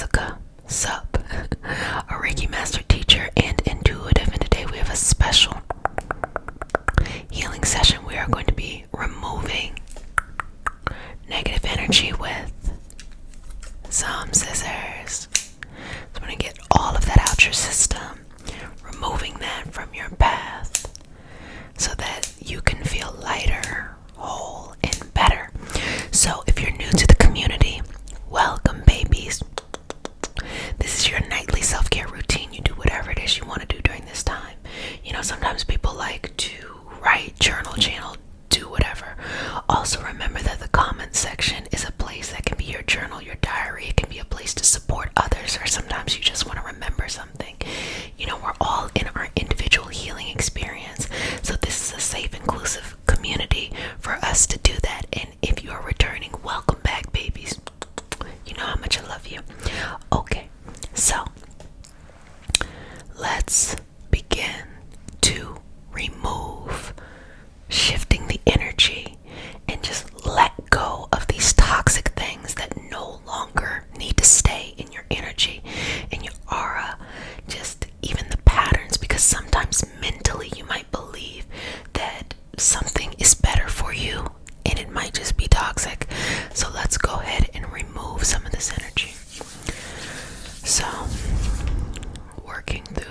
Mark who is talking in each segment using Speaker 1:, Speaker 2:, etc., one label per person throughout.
Speaker 1: Jessica, sup, a Reiki master teacher and intuitive, and today we have a special healing session. We are going to be removing negative energy with some scissors. So I'm going to get all of that out your system, removing that from your path so that you can feel lighter, whole, and better. So if you're new to the community, welcome, babies. This is your nightly self-care routine. You do whatever it is you want to do during this time. You know, sometimes people like to write, journal, channel, do whatever. Also remember that the comment section is a place that can be your journal, your diary. It can be a place to support others, or sometimes you just want to remember something. You know, we're all in our individual healing experience. So this is a safe, inclusive community for us to do that. And if you are returning, welcome back, babies. You know how much I love you. Okay, so let's begin to remove, shifting the energy, and just let go of these toxic things that no longer need to stay in your energy, in your aura, just even the patterns, because sometimes mentally you might believe that something is better for you and it might just be toxic. So let's go ahead and remove some of this energy. So working through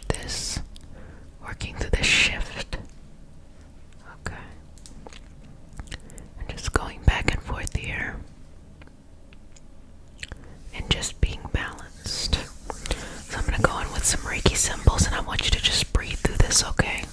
Speaker 1: this shift. Okay. And just going back and forth here. And just being balanced. So I'm going to go in with some Reiki symbols, and I want you to just breathe through this, okay?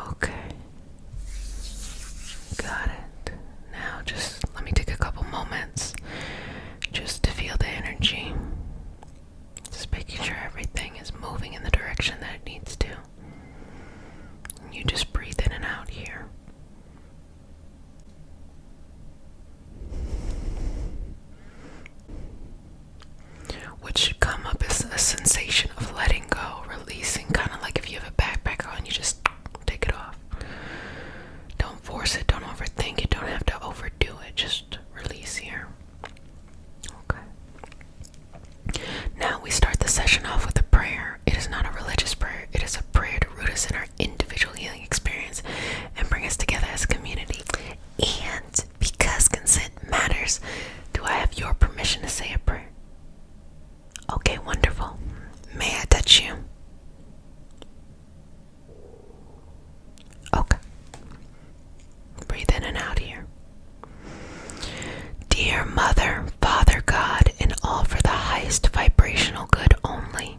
Speaker 1: Okay. Got it. Now just let me take a couple moments just to feel the energy. Just making sure everything is moving in the direction that it needs to. And you just breathe in and out here. What should come up is a sensation of letting go, releasing, kind of like if you have a backpack on, you just take it off. Don't force it, don't overthink it, don't have to overdo it, just release here. Okay. Now we start the session off with a prayer. It is not a religious prayer, it is a prayer to root us in our individual healing experience and bring us together as a community. And because consent matters, do I have your permission to say a prayer? Okay, wonderful. May I touch you? Okay. Breathe in and out here. Dear Mother, Father God, and all for the highest vibrational good only,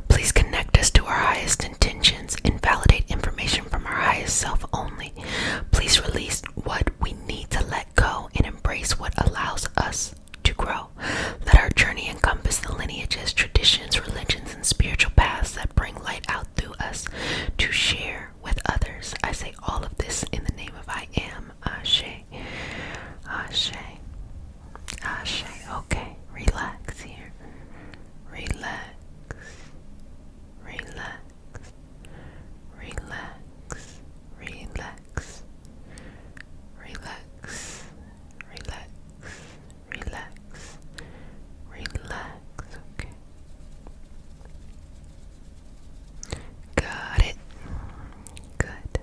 Speaker 1: please connect us to our highest intentions and validate information from our highest self only. Please release what we need to let go and embrace what allows us to grow. Let our journey encompass the lineages, traditions, religions, and spiritual paths that bring light out through us to share with others. I say all of this in the name of I am. Ashe. Ashe. Ashe. Okay, relax here. Relax. Relax. Relax. Relax. Relax. Relax. Relax. Relax. Okay. Got it. Good.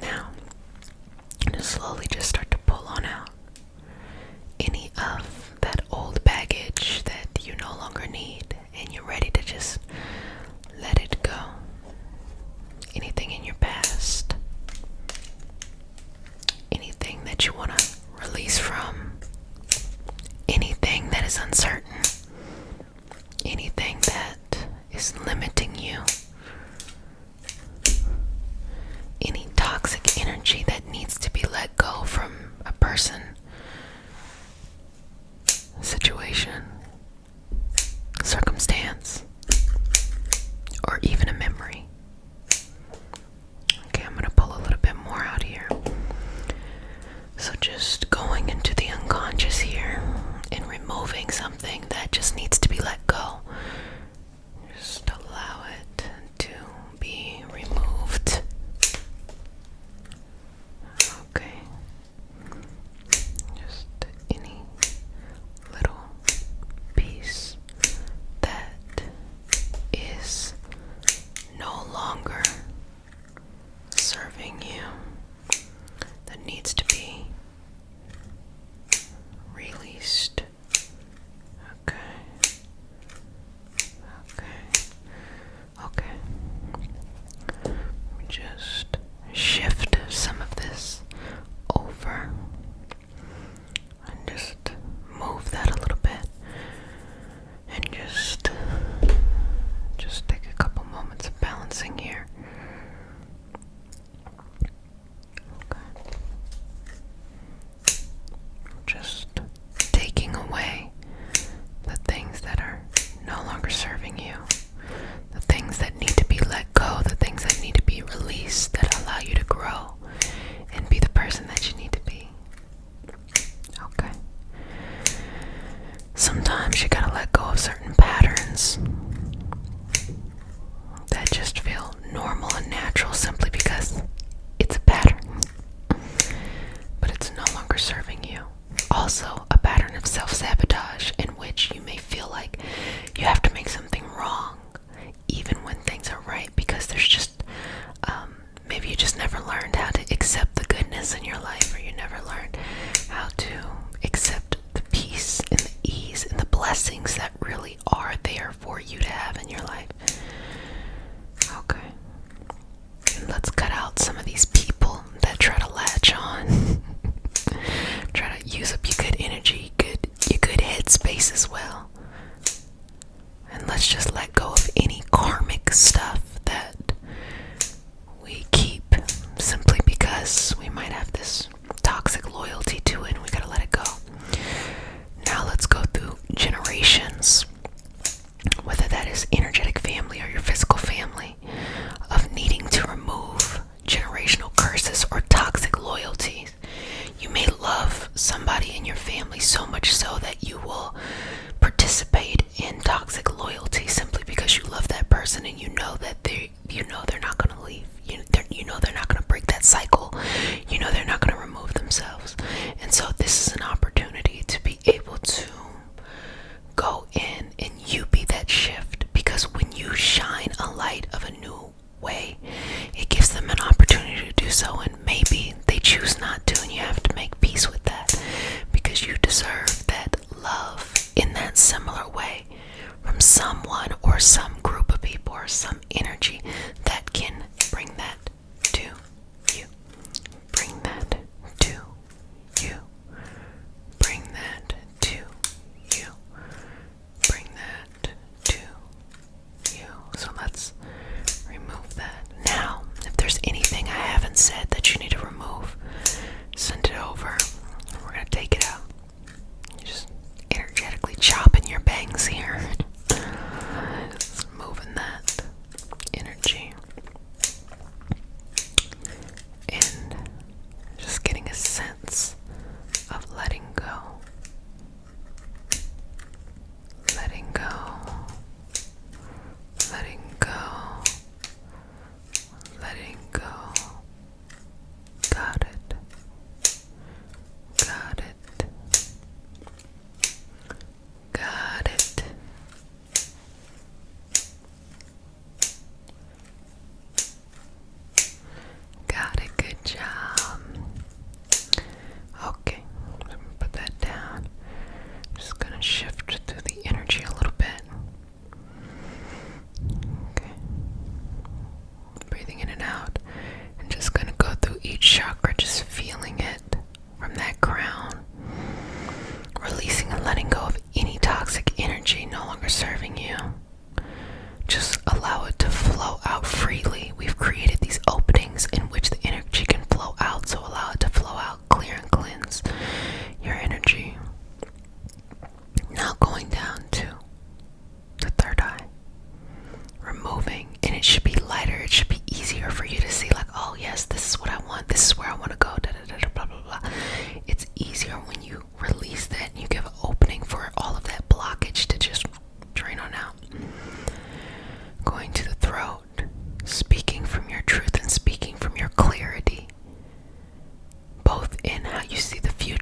Speaker 1: Now, slowly just start to pull on out any of that old baggage that you no longer need, and you're ready to just let it go. Anything in your past, anything that you want to release from, anything that is uncertain, anything that is limiting you, any toxic energy that needs to be let go from a person, situation, circumstance, or even a memory. Okay, I'm going to pull a little bit more out here. So just going into the unconscious here and removing something that just needs to be let go. Just allow it to be removed. Okay. Just any little piece that is no longer serving you, that needs to be released. Okay. Just shift some of this over and just move that a little bit, and just take a couple moments of balancing here. Okay. Just taking away the things that are no longer serving you, the things that need to be let go, the things that need to be released, that allow you to grow and be the person that you need to be. Okay. Sometimes you gotta let go of certain patterns that just feel normal and natural simply because it's a pattern, but it's no longer serving you. Also, a pattern of self-sabotage in which you may feel like you have to make something wrong even when things are right, because there's just maybe you just never learned how to accept the goodness in your life, or you never learned how to accept the peace and the ease and the blessings that really are there for you to have in your life. Okay. And let's cut out some of these people that try to latch on. Try to use up your good energy, your good headspace as well. And let's just let go of any karmic stuff that we keep simply because we might have this toxic loyalty to it, and we gotta let it go. Now let's go through generations, whether that is energetic family or your physical family, of needing to remove generational curses or toxic loyalties. You may love somebody in your family so much so that you will participate in toxic loyalty simply because you love that person, and you know they're not going to leave. You know they're not going to break that cycle. You know they're not going to remove themselves. And so this is an opportunity to be able to go in and you be that shift, because when you shine a light of a new way, it gives them an opportunity to do so, and maybe they choose not to, and you have to make peace with that, because you deserve that love in that similar way from someone or some group of people or some energy that can bring that to you. Bring that to you. Bring that to you. Bring that to you. So let's remove that. Now, if there's anything I haven't said that you need to remove,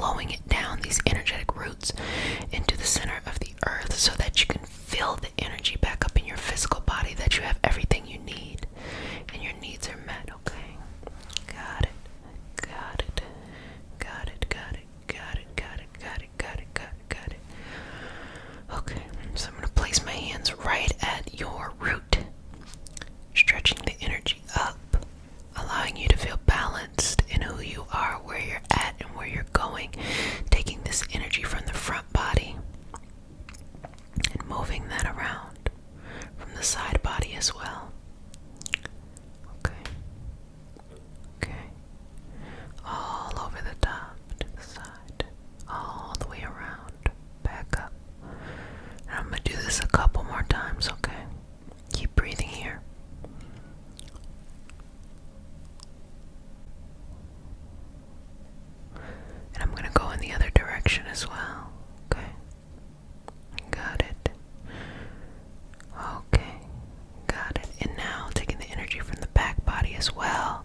Speaker 1: flowing it down these energetic roots into the center of the earth so that you can feel the energy back up in your physical body, that you have everything you need and your needs are met. Okay, got it, got it, got it, got it, got it, got it, got it, got it, got it, got it. Okay, so I'm going to place my hands right at your root, stretching the energy up, allowing you to feel balanced in who you are, where you're at, and where you're going. Taking this energy from the front body and moving that around from the side body as well. Okay. Okay. All over the top, to the side, all the way around, back up. And I'm going to do this a couple more times, okay? Keep breathing here. And I'm going to go in the other direction as well. Okay. Got it. Okay. Got it. And now taking the energy from the back body as well.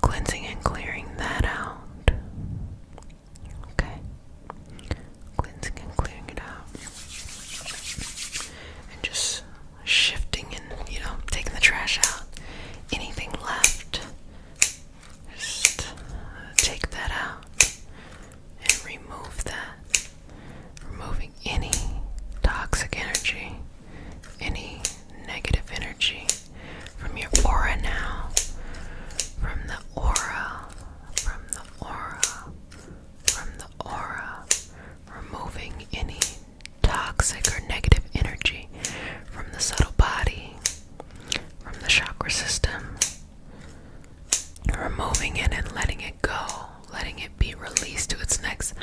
Speaker 1: Cleansing and clearing that out. Okay. Cleansing and clearing it out. And just shifting and, taking the trash out. Anything left, just take that out and remove that. Removing any toxic energy, any negative energy from your aura now. From the aura, from the aura, from the aura. Removing any toxic or negative energy from the subtle body, from the chakra system. Removing it and letting it go, letting it be released to its next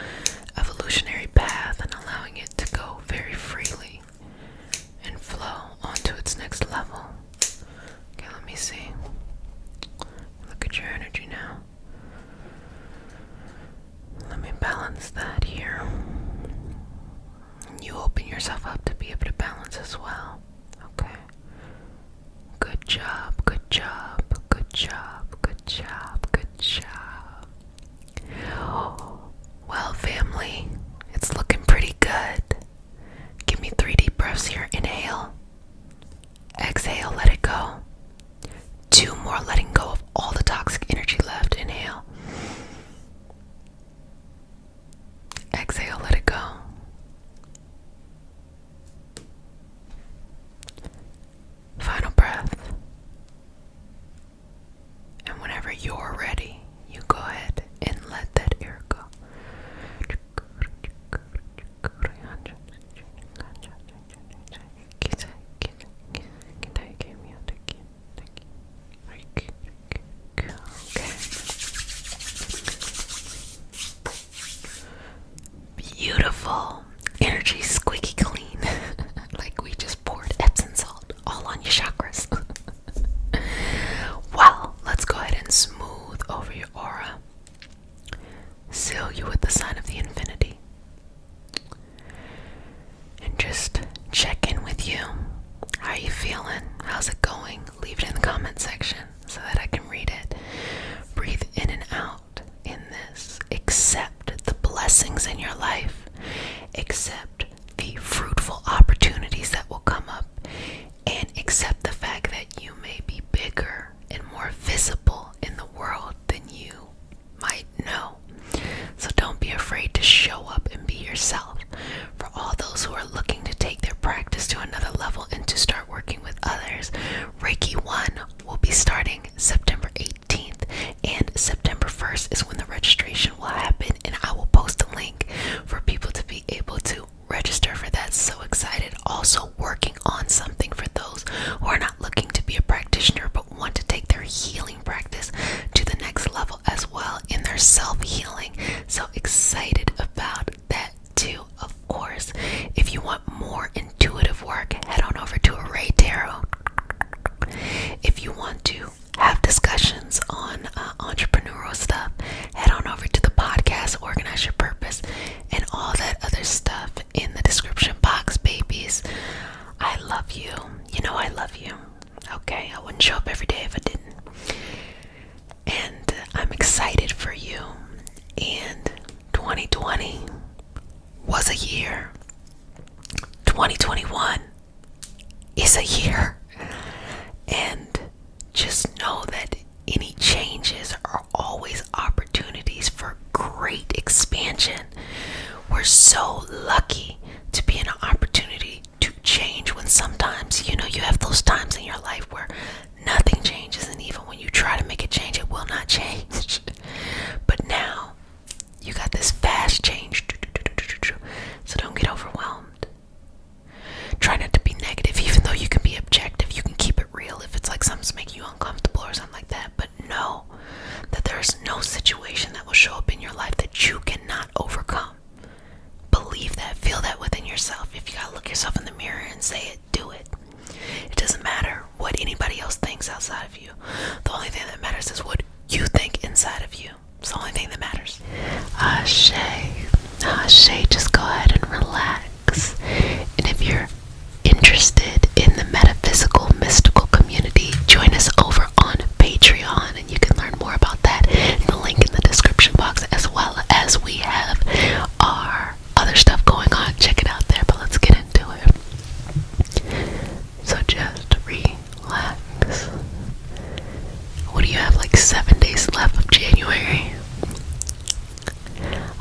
Speaker 1: evolutionary path and allowing it to go very freely and flow onto its next level. Okay, let me see. Look at your energy now. Let me balance that here. You open yourself up to be able to balance as well. Okay. Good job, good job, good job, good job, good job. Well, family, it's looking pretty good. Give me 3 deep breaths here. Inhale. Exhale, let it go. 2 more, letting go of all the toxic energy left. Inhale. Exhale, let it go. Final breath. And whenever you're ready, you go ahead and let that air go. Beautiful. Energy squeaky clean. Like we just poured Epsom salt all on your chakras. Well, let's go ahead and smooth over your aura. Seal you with the sign of the infinity. And just check in with you. How are you feeling? How's it going? Leave it in the comment section so that I can read it. Breathe in and out in this. Accept the blessings in your life. Accept the fruitful opportunities that will come up. And accept the fact that you may be bigger and more visible in the world than you might know. So don't be afraid to show up and be yourself. For all those who are looking to take their practice to another level and to start working with others, Reiki 1 will be starting September 18th, and September 1st is when the registration will happen, and I will post a link for people to be able to was a year. 2021 is a year. And just know that any changes are always opportunities for great expansion. We're so lucky to be in an opportunity to change when sometimes, you have those times in your life where nothing changes, and even when you try to make it change, it will not change. But now you got this fast change, so don't get overwhelmed. Try not to be negative, even though you can be objective. You can keep it real if it's like something's making you uncomfortable or something like that. But know that there's no situation that will show up in your life that you cannot overcome. Believe that, feel that within yourself. If you gotta look yourself in the mirror and say it, do it. It doesn't matter what anybody else thinks outside of you. The only thing that matters is what you think inside of you. It's the only thing that matters. Ashe. Ashe, just go ahead and relax. And if you're interested in the metaphysical, mystical community, join us over on Patreon, and you can learn more about that in the link in the description box, as well as we have our other stuff going on. Check it out there, but let's get into it. So just relax. What do you have, like 7 days left of January?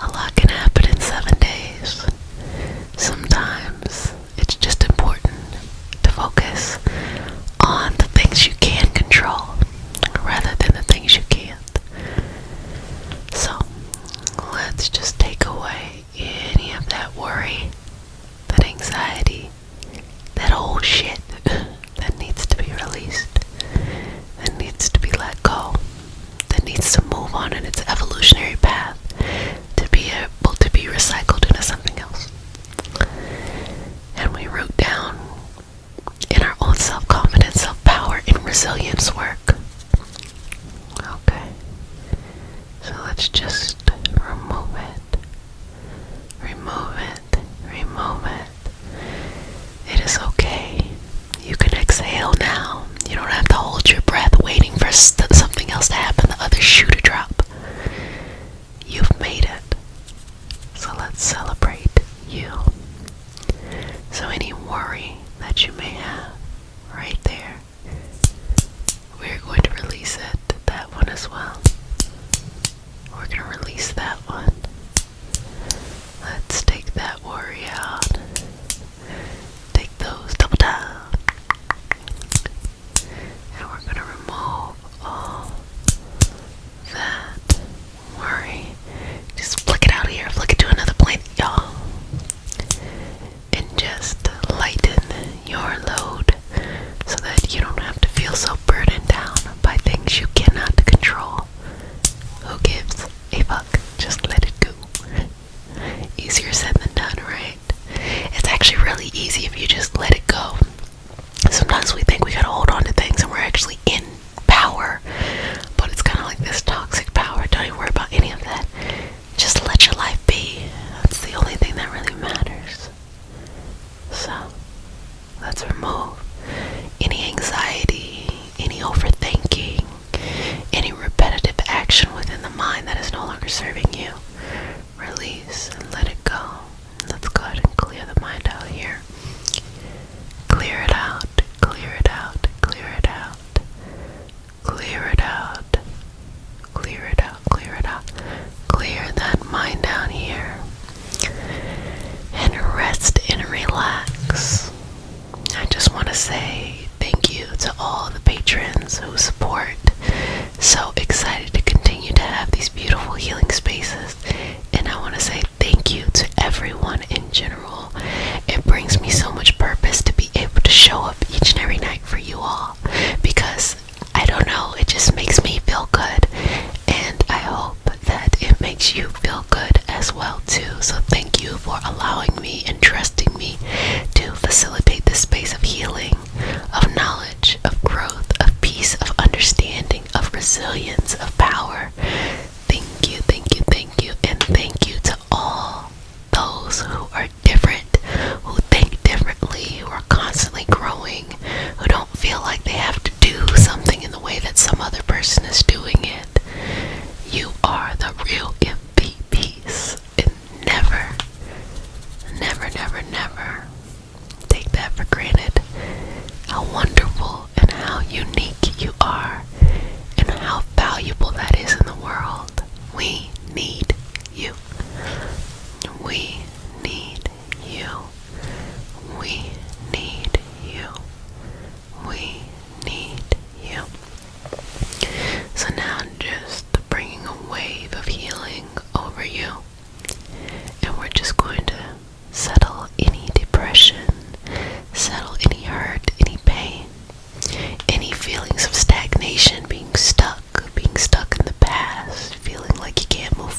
Speaker 1: A lot can happen in 7 days. Sometimes it's just important to focus on the things you can control rather than the things you can't. So let's just take away any of that worry, that anxiety, that old shit that needs to be released, that needs to be let go, that needs to move on in its evolutionary path to be able to be recycled into something else. And we root down in our own self-confidence, self-power, and resilience work. Okay. So let's just remove it. Remove it. Remove it. It is okay. You can exhale now. You don't have to hold your breath waiting for something else to happen, the other shoe to drop. You've made it. So let's celebrate you. So any worry that you may have right there, we're going to release it. That one as well. We're going to release that one. Let's take that worry out. Take those double down. And we're going to remove all that worry. Just flick it out of here. Flick it to another plane, y'all. And just lighten your load so that you don't have to feel so burdened down by things you cannot control. Who gives a fuck? Just let it go. Easier said than done, right? It's actually really easy if you just let it go. Sometimes we think we gotta hold on to things and we're actually in power, but it's kind of like this toxic power. Don't even worry about any of that. Just let your life be. That's the only thing that really matters. So let's remove any anxiety, any overthinking, any repetitive action within the mind that is no longer serving you. Release and let it go. Let's go ahead and clear the mind out here. Clear it out, clear it out, clear it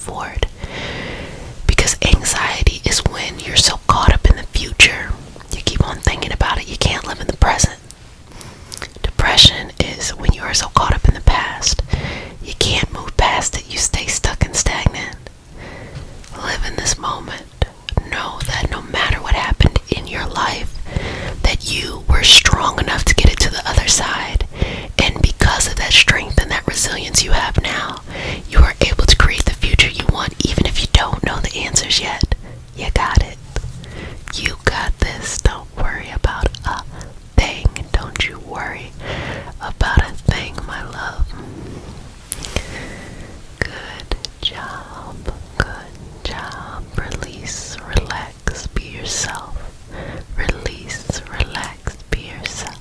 Speaker 1: forward. Because anxiety is when you're so caught up in the future, you keep on thinking about it, you can't live in the present. Depression is when you are so caught up in the past, you can't move past it, you stay stuck and stagnant. Live in this moment. Know that no matter what happened in your life, that you were strong enough to get it to the other side. And because of that strength and that resilience you have now, you are able to create the future you want, even if you don't know the answers yet. You got it. You got this. Don't worry about a thing. Don't you worry about a thing, my love. Good job. Good job. Release, relax, be yourself. Release, relax, be yourself.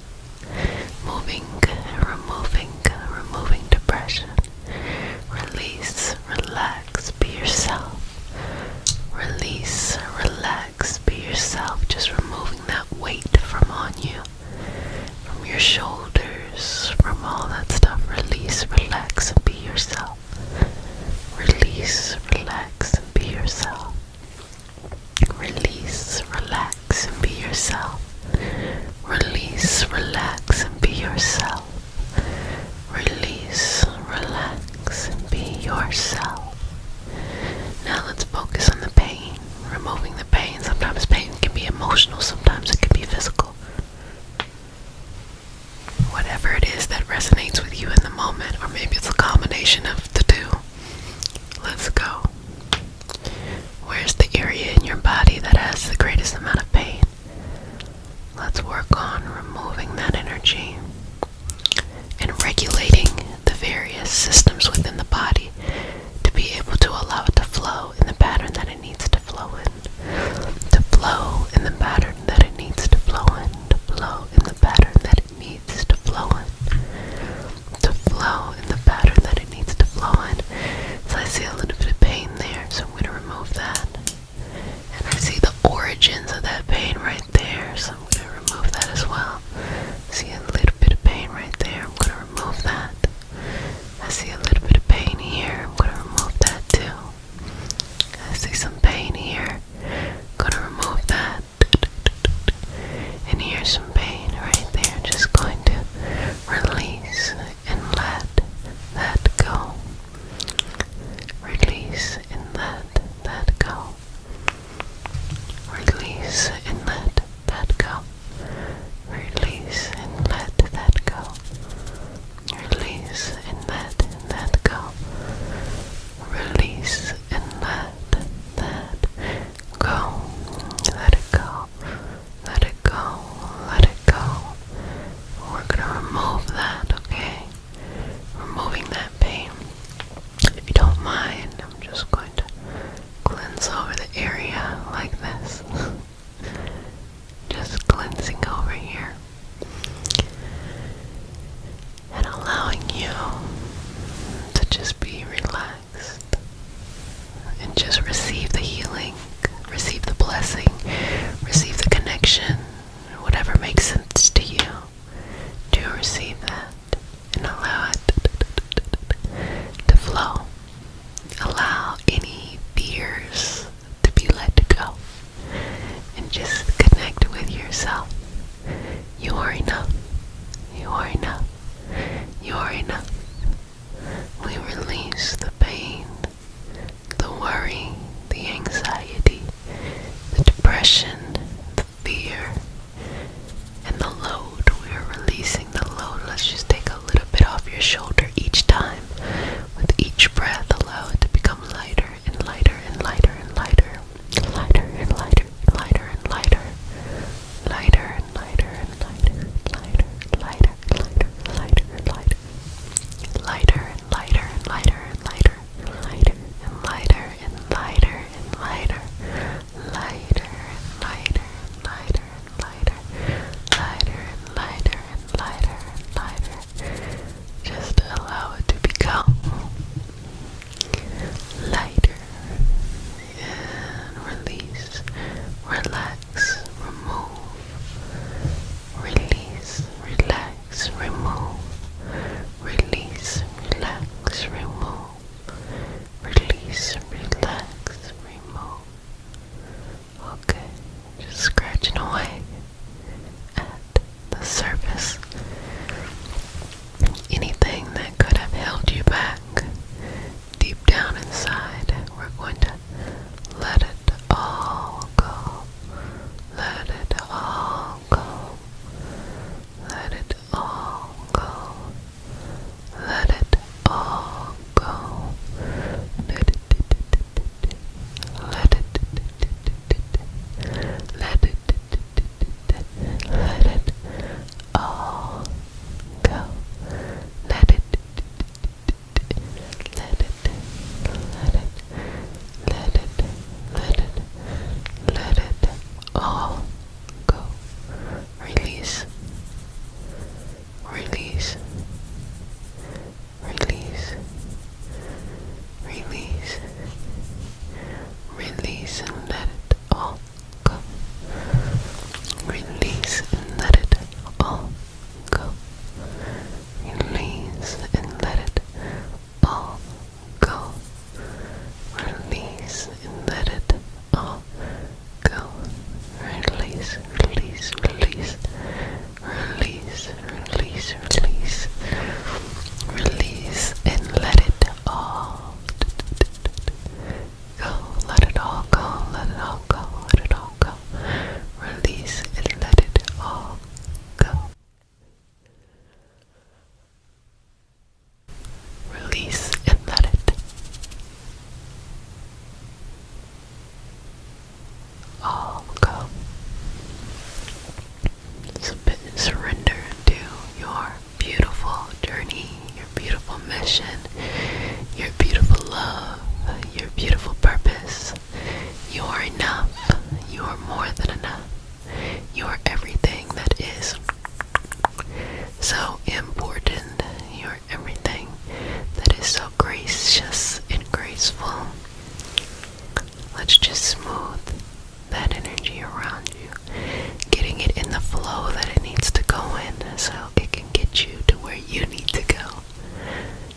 Speaker 1: so it can get you to where you need to go.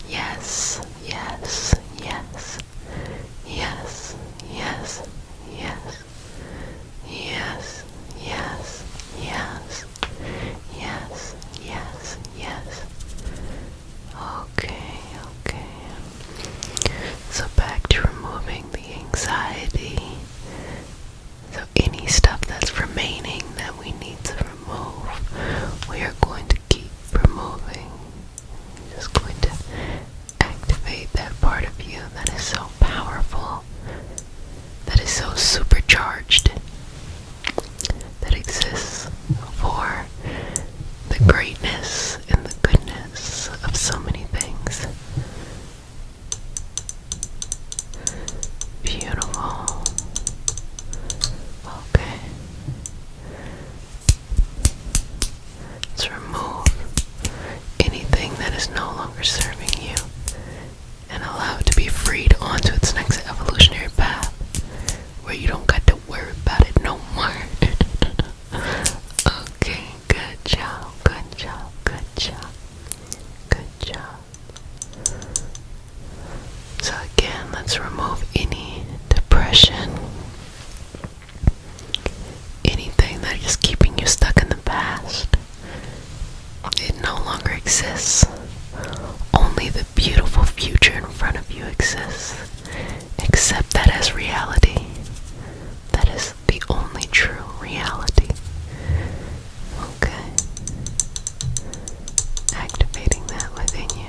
Speaker 1: Yes, yes, yes, yes, yes, yes, yes, yes, yes, yes, yes, yes. Okay, okay. So back to removing the anxiety. So any stuff that's remaining that we need to remove, we are going to keep removing. I'm just going to activate that part of you that is so powerful, that is so supercharged, that exists for the greatness and the goodness of so many things. Beautiful. Okay. Let's remove anything that is no longer serving you and allow it to be freed onto its next evolutionary path where you don't got to worry about it no more. Okay, good job, good job, good job, good job. So again, let's remove any depression, anything that is keeping you stuck in the past. It no longer exists. Only the beautiful future in front of you exists. Accept that as reality. That is the only true reality. Okay. Activating that within you.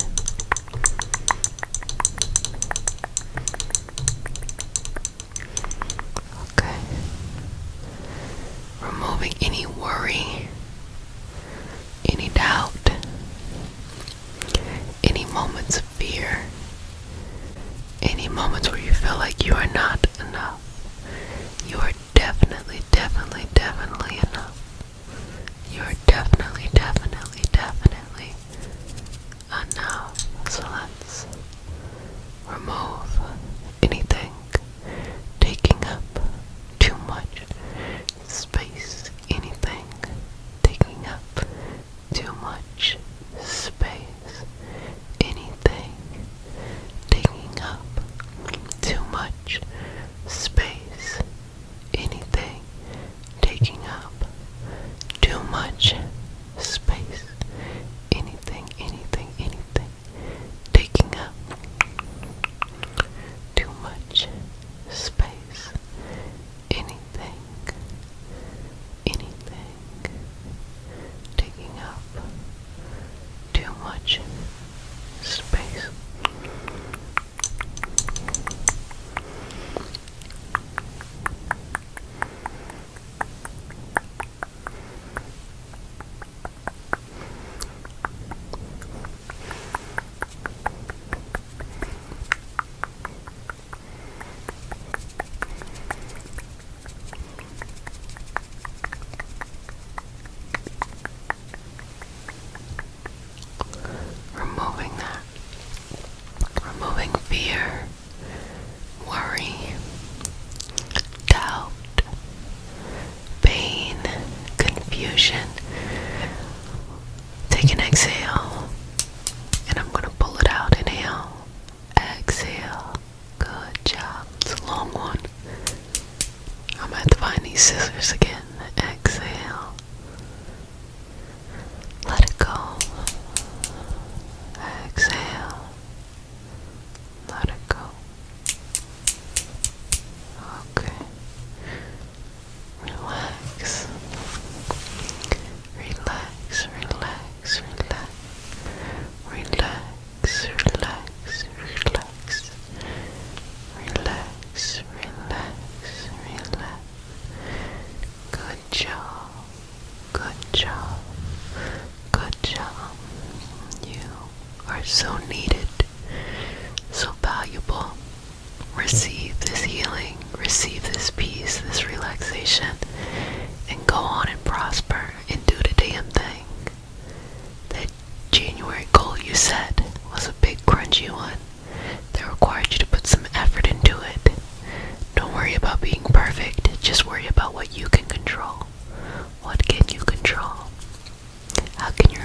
Speaker 1: Okay. Removing any worry, any doubt, any moments of fear, any moments where you feel like you are not enough. You are definitely, definitely, definitely enough. You are definitely, definitely, definitely enough. So let's remove anything taking up too much space. Anything taking up too much space. Anything taking up too much space. Anything taking up too much space. Anything, anything, anything taking up too much space. Anything, anything taking up too much space. Removing that. Removing fear, worry, doubt, pain, confusion. Take an exhale, and I'm going to pull it out. Inhale, exhale. Good job. It's a long one. I'm going to have to find these scissors again. Exhale. Let it go. Exhale. Let it go. Okay. Relax. Relax, relax, relax. Relax, relax, relax. Relax, relax, relax. Good job. Good job. Good job. You are so needed, so valuable. Receive this healing, receive this peace, this relaxation, and go on and prosper and do the damn thing. That January goal you set was a big crunchy one that required you to put some effort into it. Don't worry about being perfect, just worry about what you can control. What can you control? How can you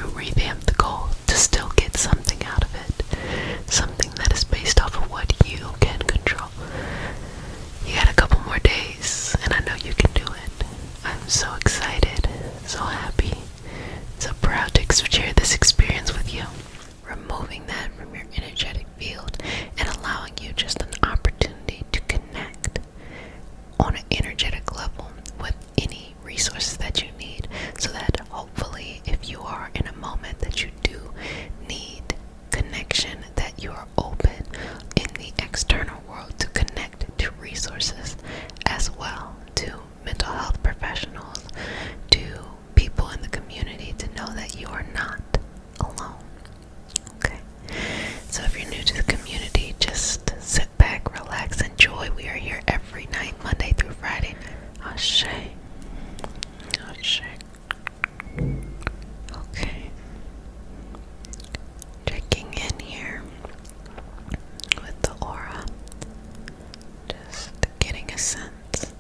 Speaker 1: resources as well to mental health professionals, to people in the community, to know that you are not alone. Okay? So if you're new to the community, just sit back, relax, enjoy. We are here every night, Monday through Friday. Ashe. Ashe. Okay. Checking in here with the aura. Just getting a sense.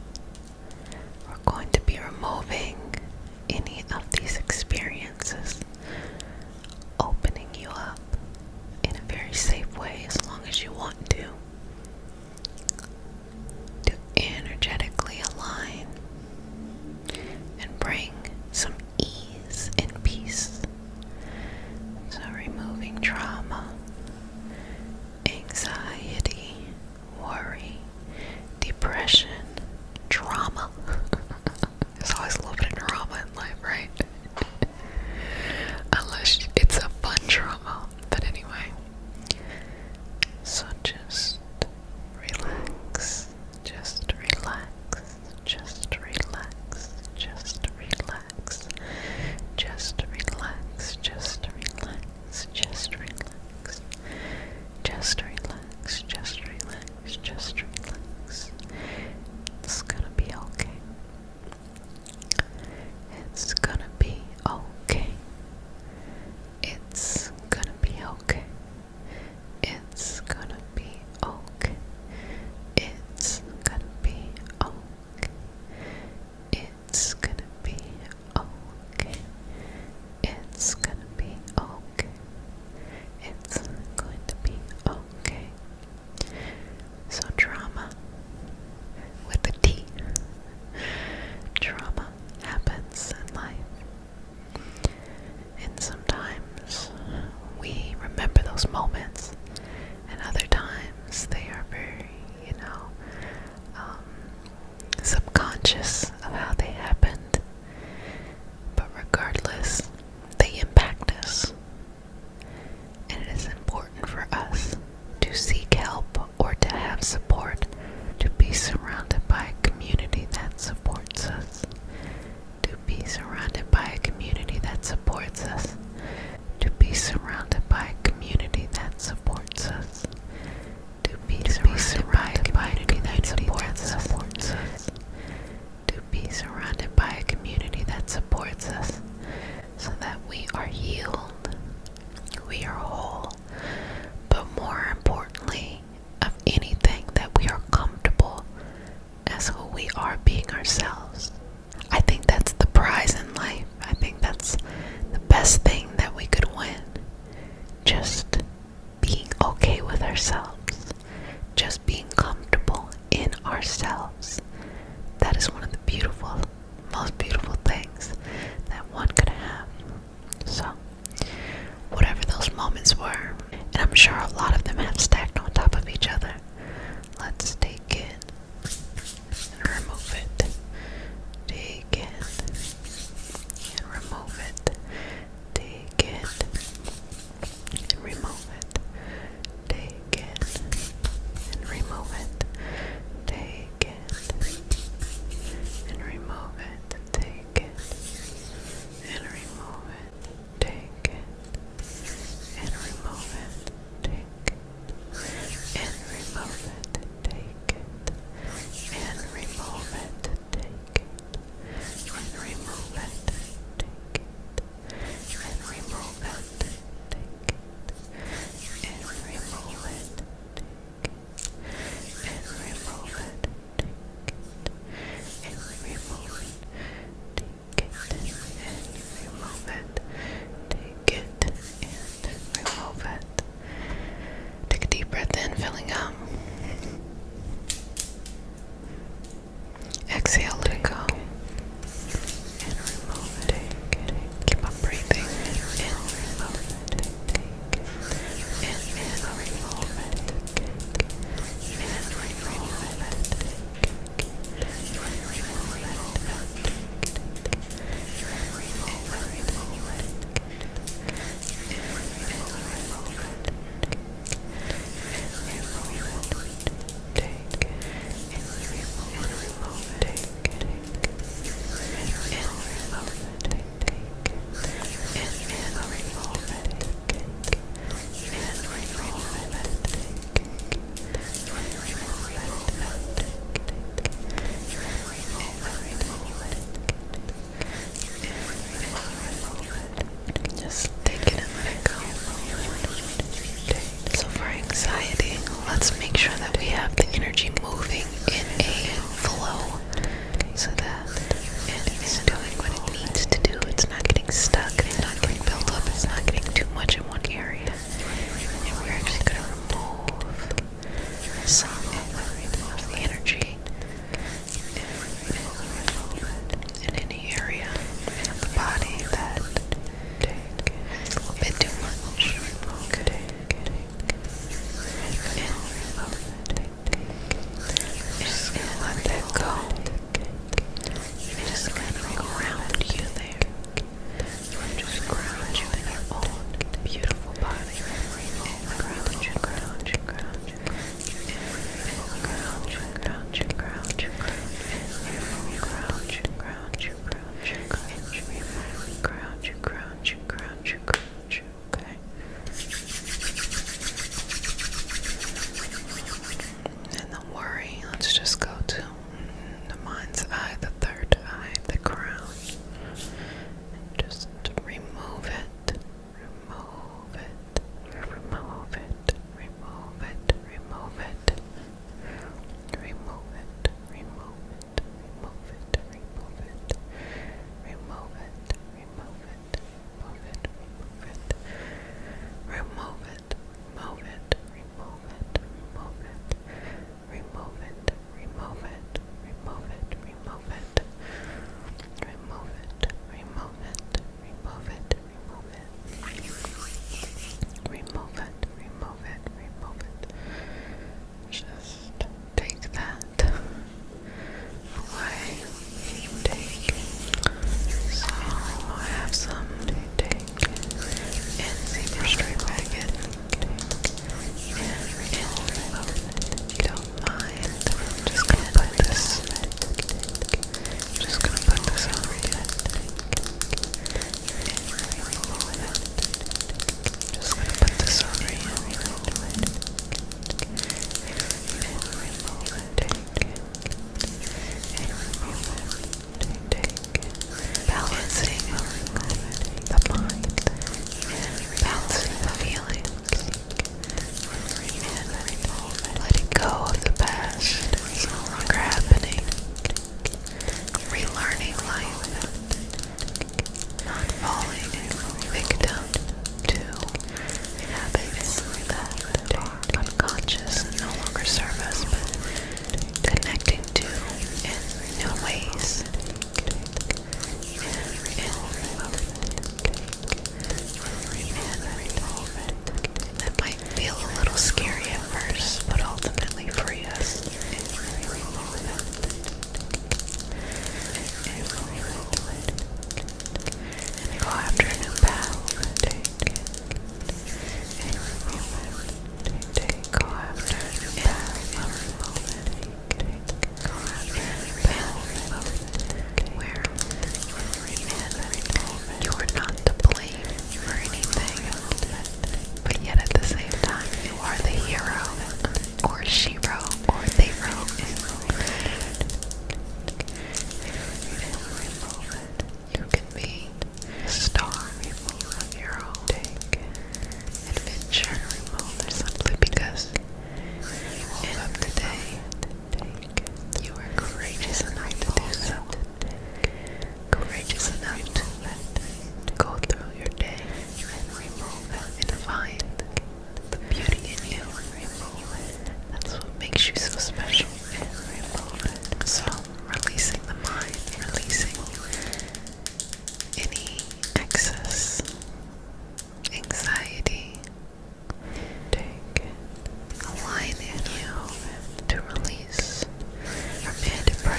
Speaker 1: We're going to be removing any of these experiences, opening you up in a very safe way as long as you want to energetically align and bring some ease and peace. So removing trauma, anxiety, worry, depression, drama. There's always a little bit of drama in life, right? Unless it's a fun drama. But anyway, so just relax, just relax, just relax, just relax, just relax, just relax, just relax, just relax, just relax, just relax. It's gonna be okay. It's gonna be okay. It's gonna be okay. It's gonna be okay. It's gonna be okay. It's gonna be okay. It's gonna be okay. It's going to be okay. So drama with a T. Drama happens in life. And sometimes we remember those moments, and other times they are very, subconscious of how they happened. But regardless, they impact us. And it is important for us to seek help or to have support, to be surrounded by a community that supports us, to be surrounded by a community that supports us, to be surrounded by a community that supports us, to be surrounded by a community that supports us, to be surrounded by a community that supports us, so that we are healed, we are whole, but more importantly, of anything, that we are comfortable as who we are being ourselves. I think that's the prize in life. I think that's the best thing that we could win. Just being okay with ourselves. Just being comfortable in ourselves. That is one of the most beautiful things that one could have. So, whatever those moments were, and I'm sure a lot of them have stacked on top of each other, let's take it and remove it. Take it and remove it. Take it and remove it. Take it and remove it. Take it and remove it. Take it and remove it. Take it and remove it. Take it and remove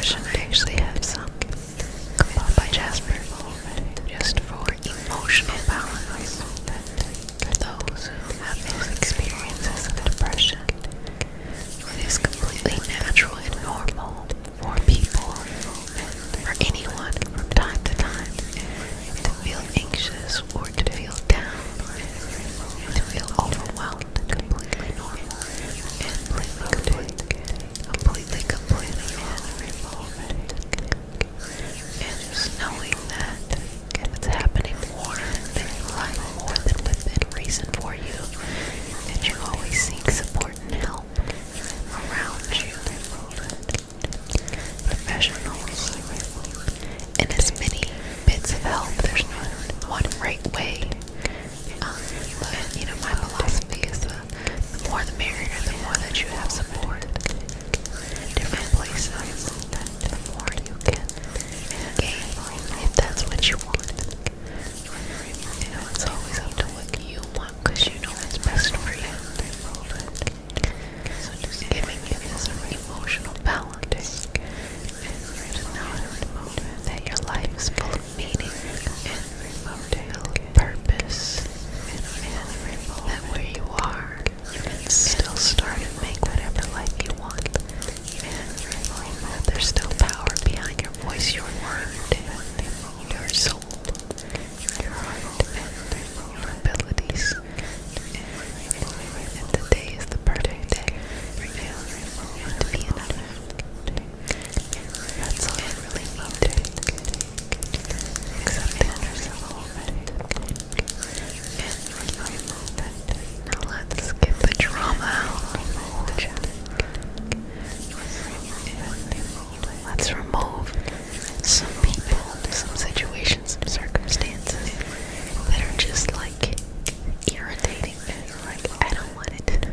Speaker 1: depression. I actually have some compiled by Jasper just for emotional balance. For those who have these experiences of depression, it is completely natural and normal for people, for anyone from time to time, to feel anxious or to feel down, to feel overwhelmed. Completely normal and completely and just knowing that if it's happening more than you like, more than within reason for you, that you always seek support and help around you. Professionals, and as many bits of help. There's no one right way. But my philosophy is the more the merrier, the more that you have support in different places, the more you can gain if that's what you want. It's always up to what you want because you know what's best for you. So just giving you this emotional balance to know that your life is full of meaning and full of purpose, and that where you are, you can still start and make whatever life you want. That there's still power behind your voice, your word, your soul, your heart, your abilities. And today is the perfect day for you to be enough. That's all you really need to accept yourself. Now let's get the drama out. Let's remove some people, some situations, some circumstances that are just like irritating me. Like, I don't want it.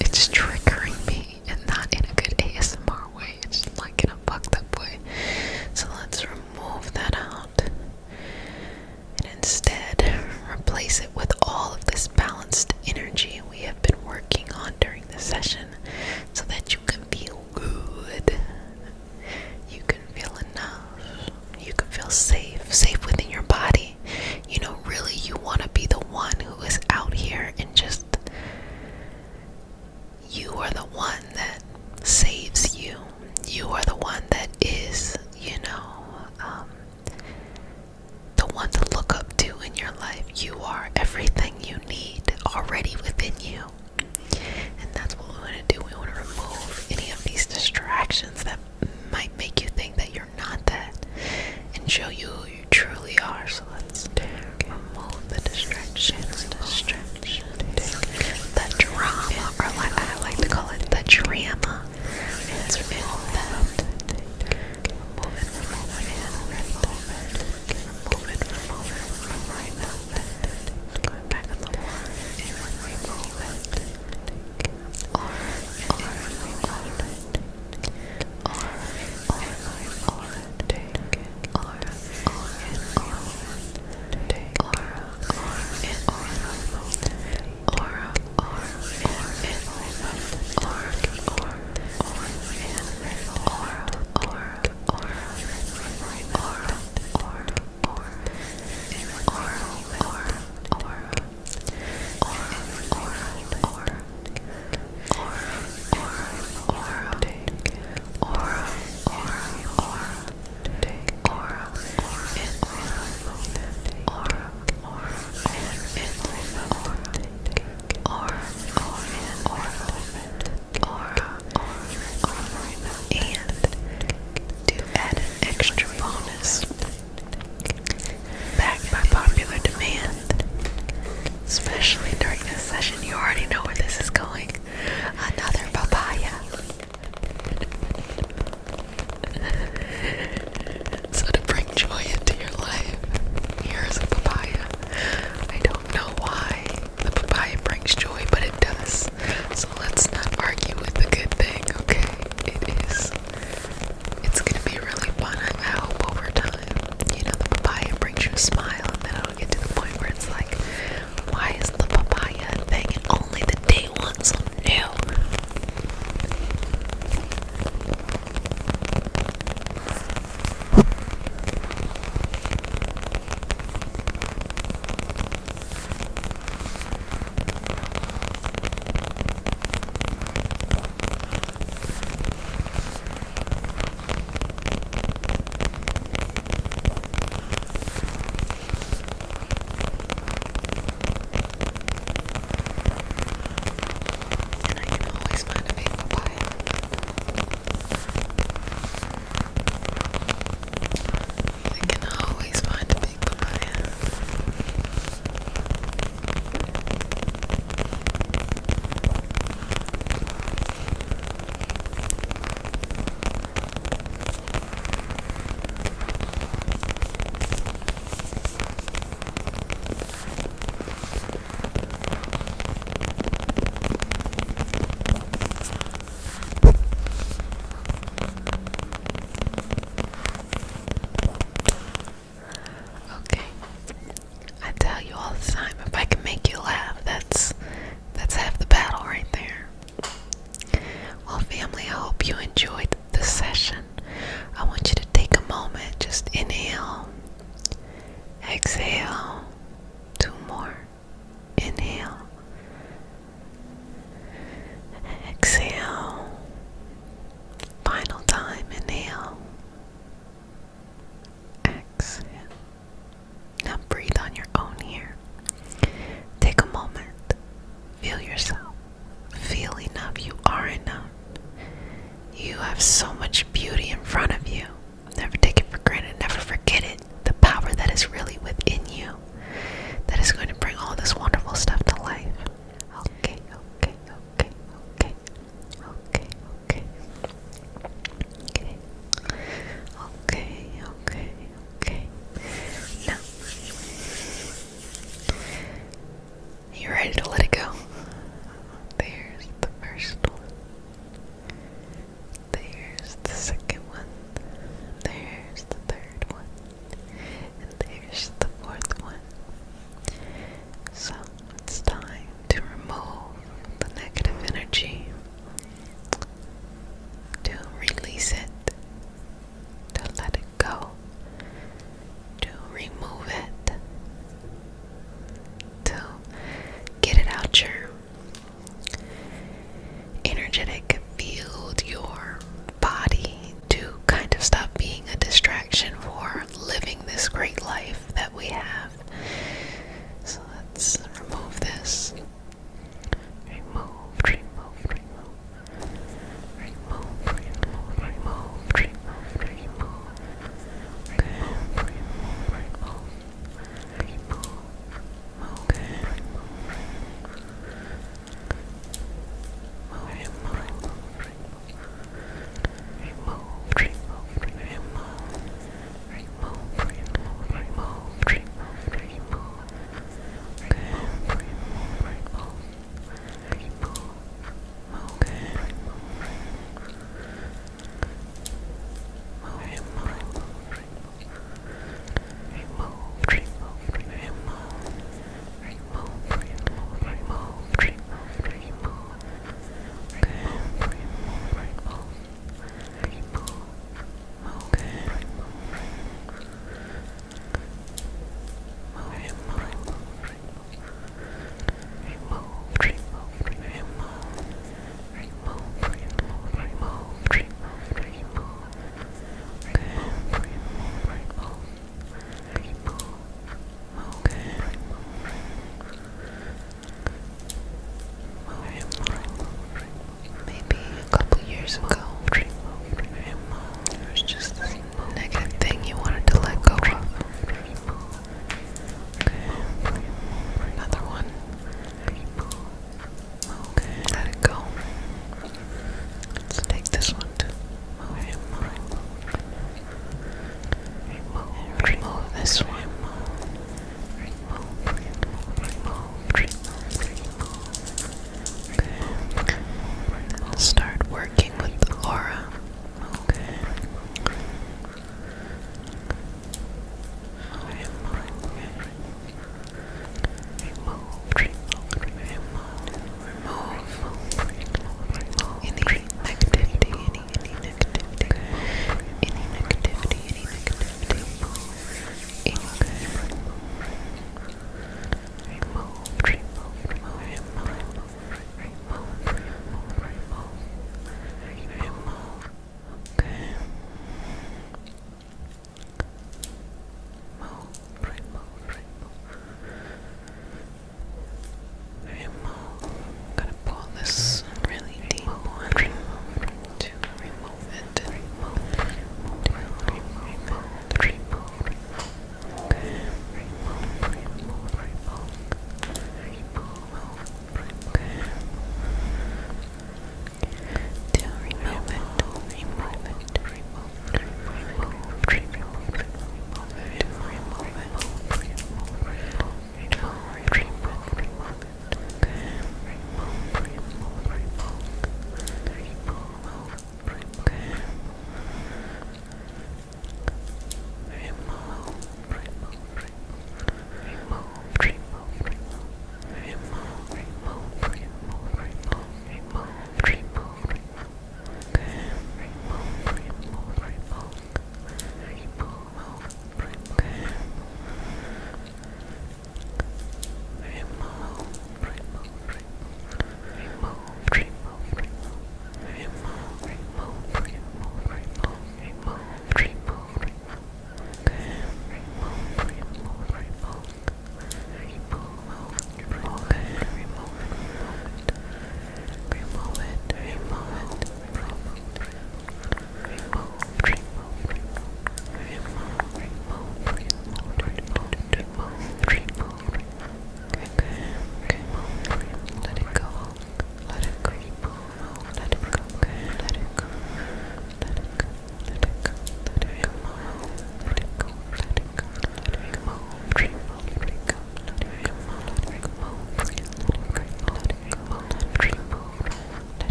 Speaker 1: It's triggering me, and not in a good ASMR way. It's like in a fucked up way. So let's remove that out and instead replace it with all of this balanced energy we have been working on during this session, so that you can feel good, you can feel enough, you can feel safe within your body. Really you want to be the one who is out here and just, you are the one that saves you. You are the one that is, the one to look up to in your life. You are everything you need already within you. And that's what we want to do. We want to remove any of these distractions that might make you think that you're not that, and show you who you truly are. So let's remove the distractions, the drama, or like I like to call it the drama. Let's remove that. Remove it right now. Going back on the wall. Remove it.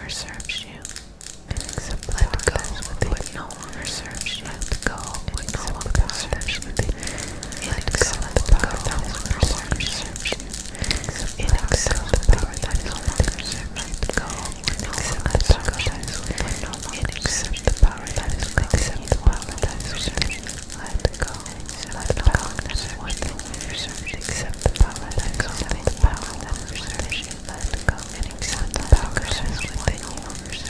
Speaker 1: longer serves you. Let go of what no longer serves you. Let go of what no longer serves you. And accept the power that no longer serves you. And accept the power that no longer serves you. Let go of what no longer serves you. And accept the power that is accept the power that is serves you. Let go. Let the power that is what no longer serves you. Accept the power that is the power that serves you. Let go and accept the power that is within you.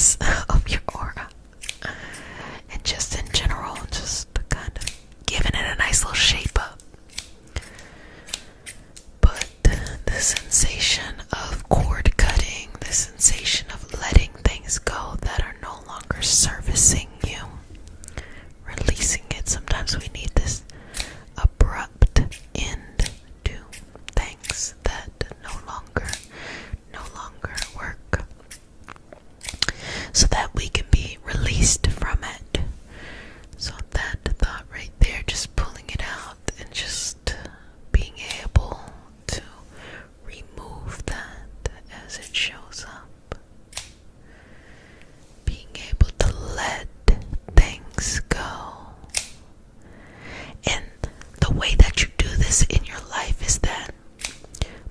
Speaker 1: chakras of your aura. And just in general, just kind of giving it a nice little shape up. But the sensation of cord cutting, the sensation of letting things go that are no longer servicing you, releasing it. Sometimes we need this abrupt end to things that no longer work, so that we can be released from it. So that thought right there, just pulling it out and just being able to remove that as it shows up. Being able to let things go. And the way that you do this in your life is that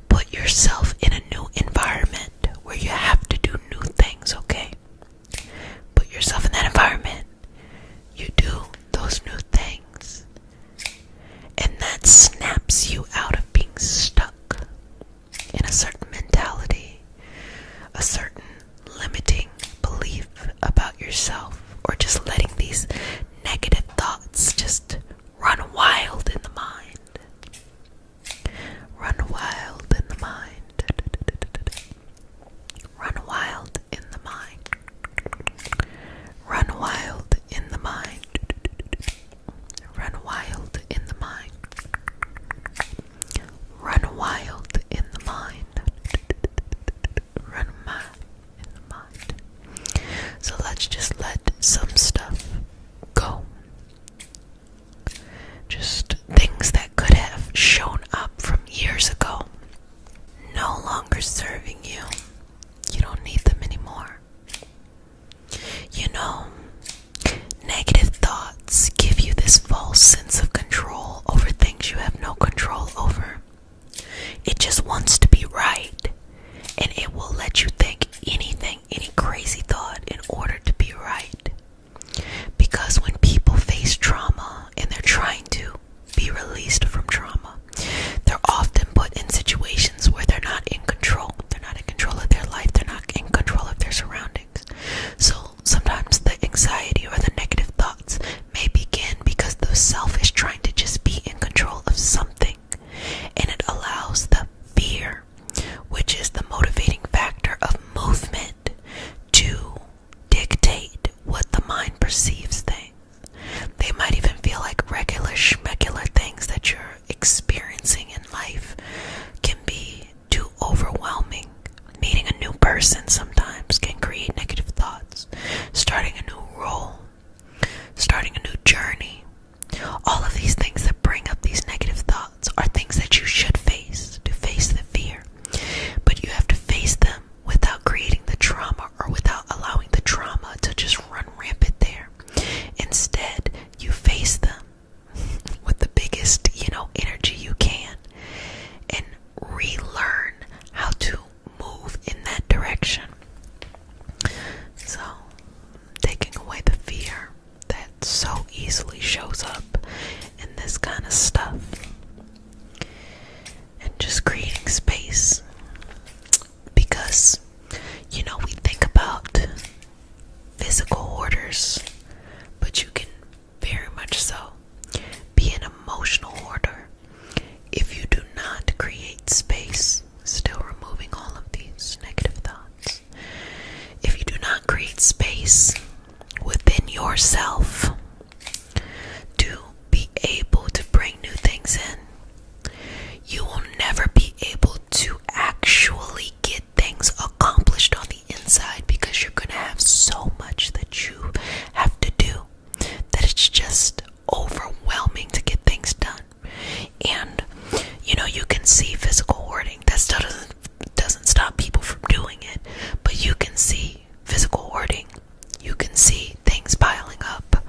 Speaker 1: put yourself in a new environment where you have to do new things, okay? Put yourself in that environment. You do those new things. And that snaps you out of being stuck in a certain mentality, a certain limiting belief about yourself, or just letting these negative thoughts just run wild in the mind. Run wild in the mind. Run wild in the mind. Run wild in the mind. Run wild in the mind. Run wild in the mind. Run wild in the mind. So let's just let some stuff go. Just things that could have shown up from years ago, no longer serving you. You don't need them anymore. You know, negative thoughts give you this false sense of control over things you have no control over. It just wants to be right, and it will let you think anything, any crazy thought in order to be right. Because when people face trauma and they're trying to be released from trauma, they're often put in situations where they're not in control. They're not in control of their life. They're not in control of their surroundings. So sometimes the anxiety or the negative thoughts may begin because the self is trying to just be in control of something. And it allows the fear, which is the motivating factor of movement, to dictate what the mind perceives things. They might even feel like regular schmegular things that you're experiencing in life can be too overwhelming. Meeting a new person sometimes can create negative thoughts. Starting a new role, starting a new journey. All of these things that bring up these negative thoughts are things that you should face, to face the fear. But you have to face them without creating the trauma, or without allowing the trauma to just run rampant there. Instead, you face them with the biggest, energy you can, and relearn how to move in that direction. So, taking away the fear that so easily shows up in this kind of stuff, and just creating space. Because, we think about physical hoarders, but you can very much so be an emotional hoarder if you do not create space, still removing all of these negative thoughts. If you do not create space within yourself to be able to bring new things in, you will never be able to actually get things accomplished on the inside, because you're going to have so much that you have to do that it's just overwhelming to get things done. And you can see physical hoarding. That still doesn't stop people from doing it, but you can see physical hoarding. You can see things piling up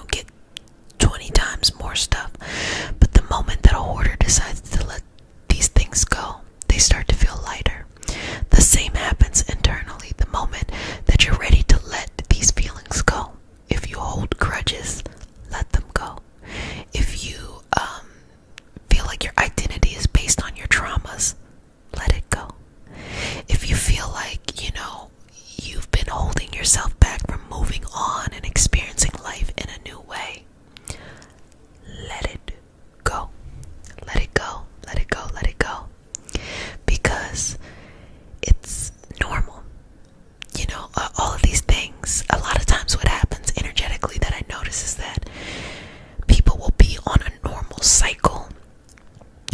Speaker 1: get 20 times more stuff. But the moment that a hoarder decides to let these things go, they start to feel lighter. The same happens internally. The moment that you're ready to let these feelings go, if you hold grudges, let them go. If you feel like your identity is based on your traumas, let it go. If you feel like, you've been holding yourself back from moving on and experiencing life in a new way, let it go. Let it go. Let it go. Let it go. Because it's normal. All of these things, a lot of times what happens energetically that I notice is that people will be on a normal cycle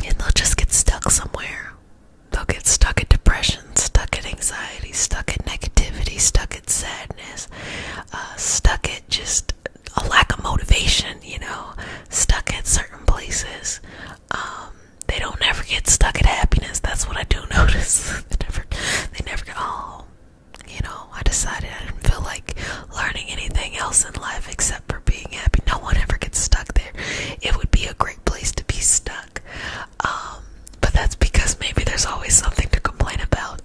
Speaker 1: and they'll just get stuck somewhere. They'll get stuck at depression, stuck at anxiety, stuck at negativity, stuck at sadness, stuck at just a lack of motivation, stuck at certain places. They don't ever get stuck at happiness. That's what I do notice. They never get, I decided I didn't feel like learning anything else in life except for being happy. No one ever gets stuck there. It would be a great place to be stuck. But that's because maybe there's always something to complain about.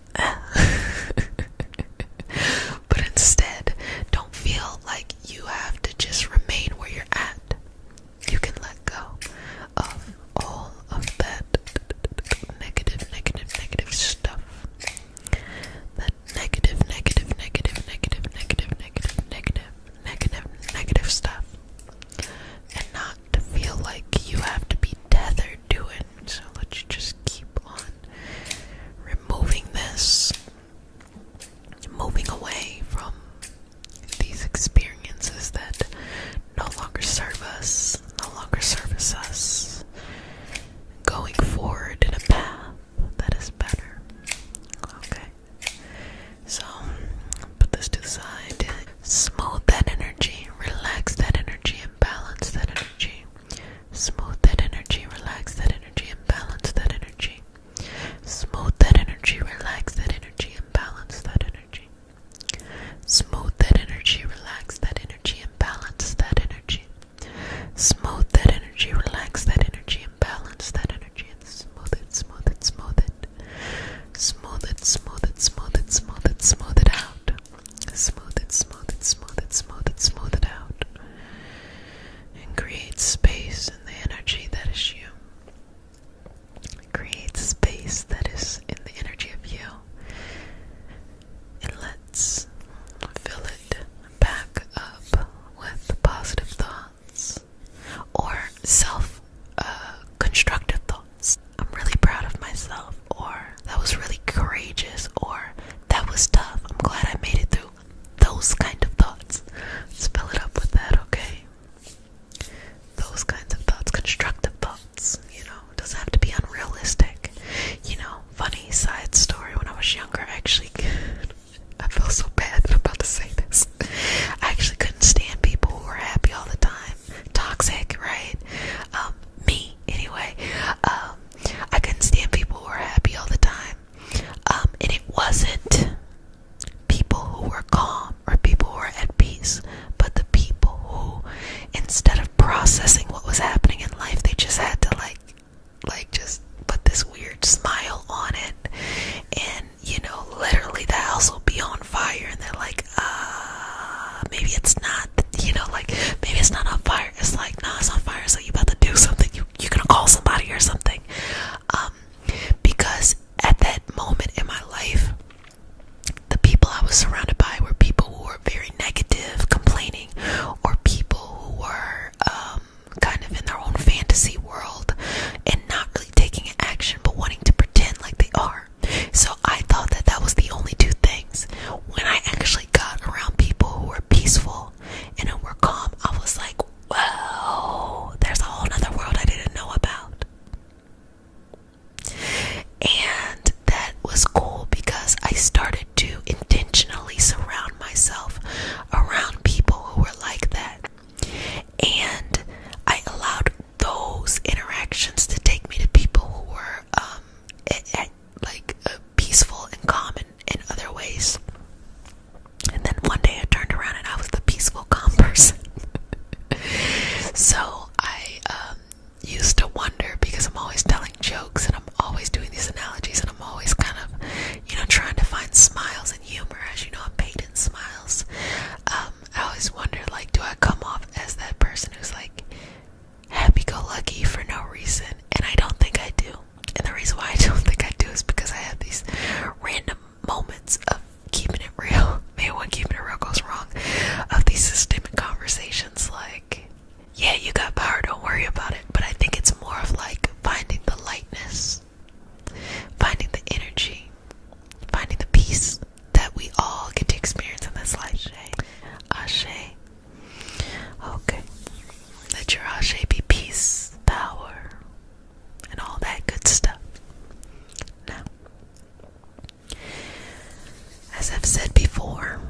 Speaker 1: I've said before,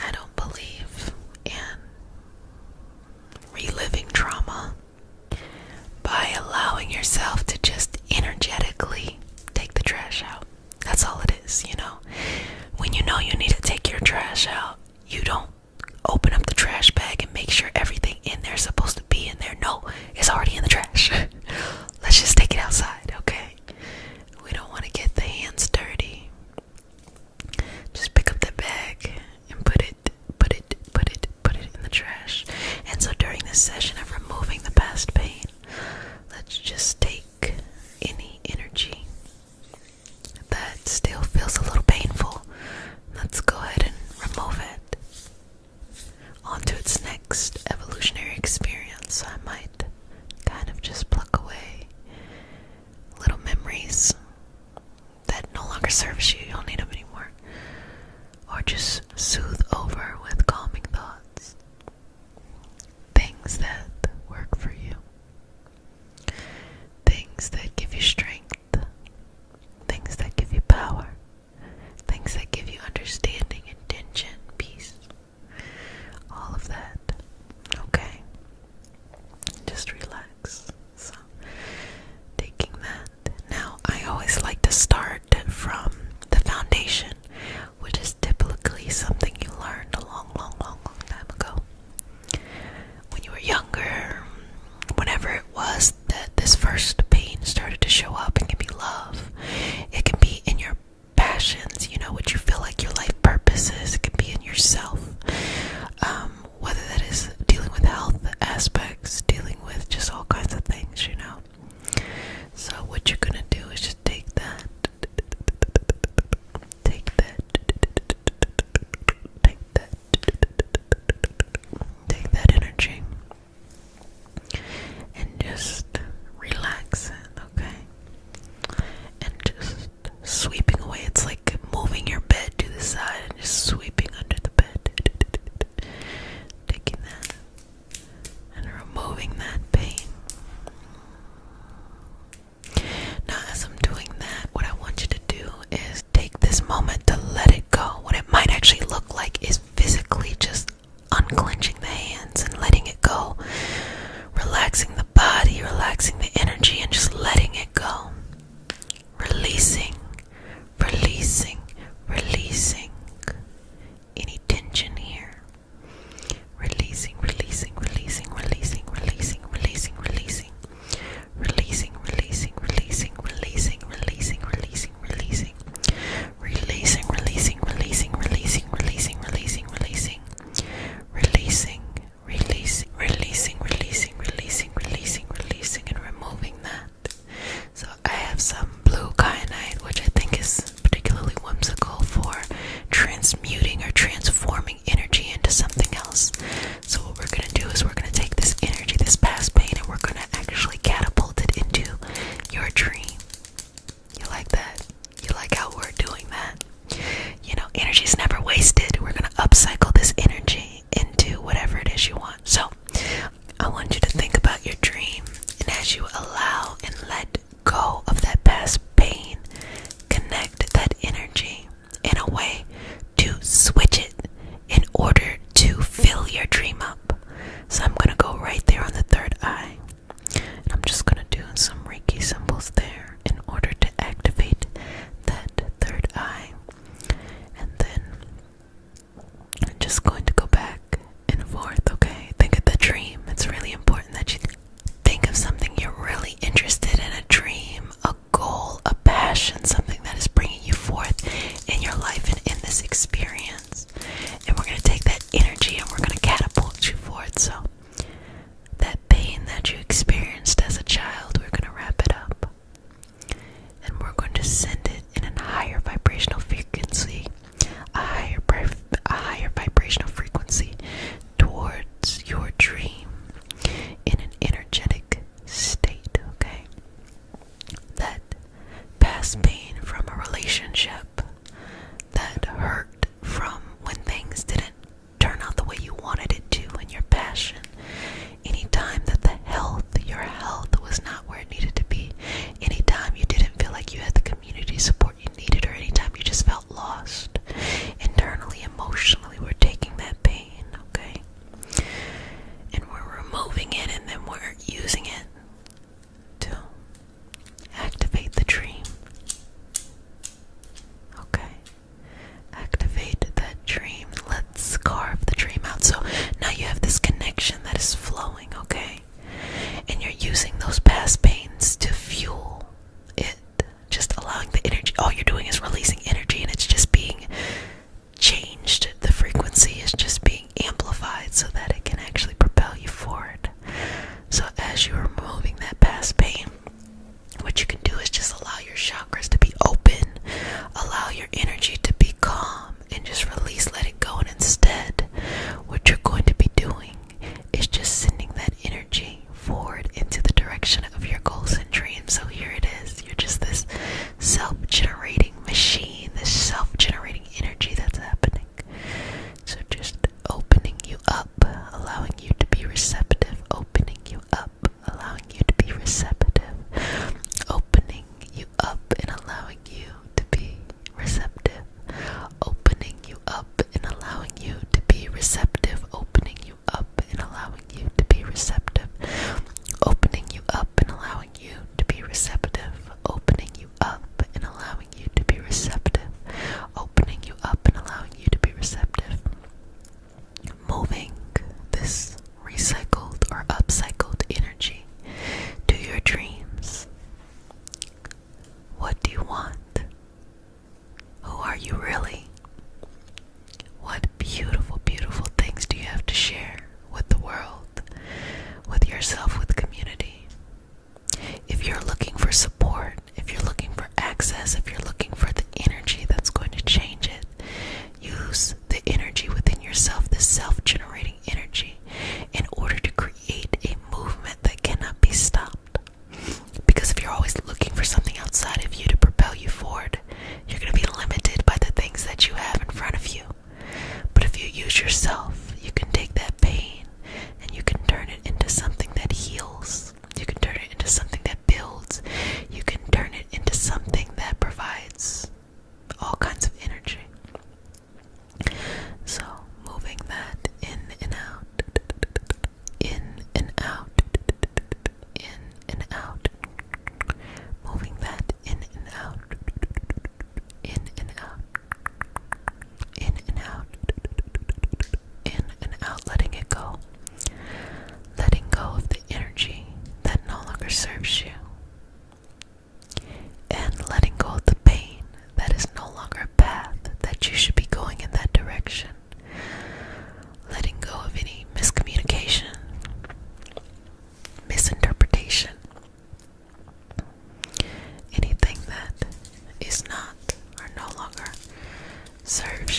Speaker 1: I don't believe in reliving trauma by allowing yourself to just energetically take the trash out. That's all it is, you know. When you know you need to take your trash out, you don't open up the trash bag and make sure everything in there is supposed to be in there. No, it's already in the trash. Let's just take it outside, okay? We don't want to get the hands dirty. Just pick up that bag and put it in the trash. And so during this session of removing the past pain, let's just take any energy that still feels a little painful. Let's go ahead and remove it onto its next evolutionary experience. I might kind of just pluck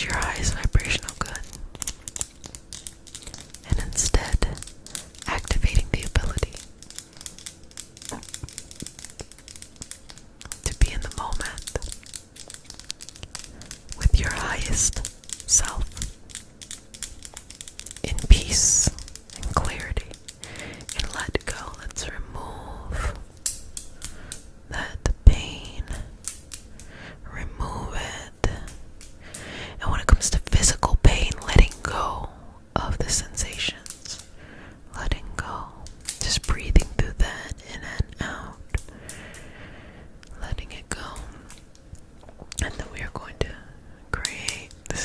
Speaker 1: your highest vibrational good, and instead activating the ability to be in the moment with your highest self, in peace and clarity, and let go. Let's remove that pain. Remove it. And when it comes to physical pain, letting go of the sensations. Letting go. Just breathing through that in and out. Letting it go. And then we are going to create this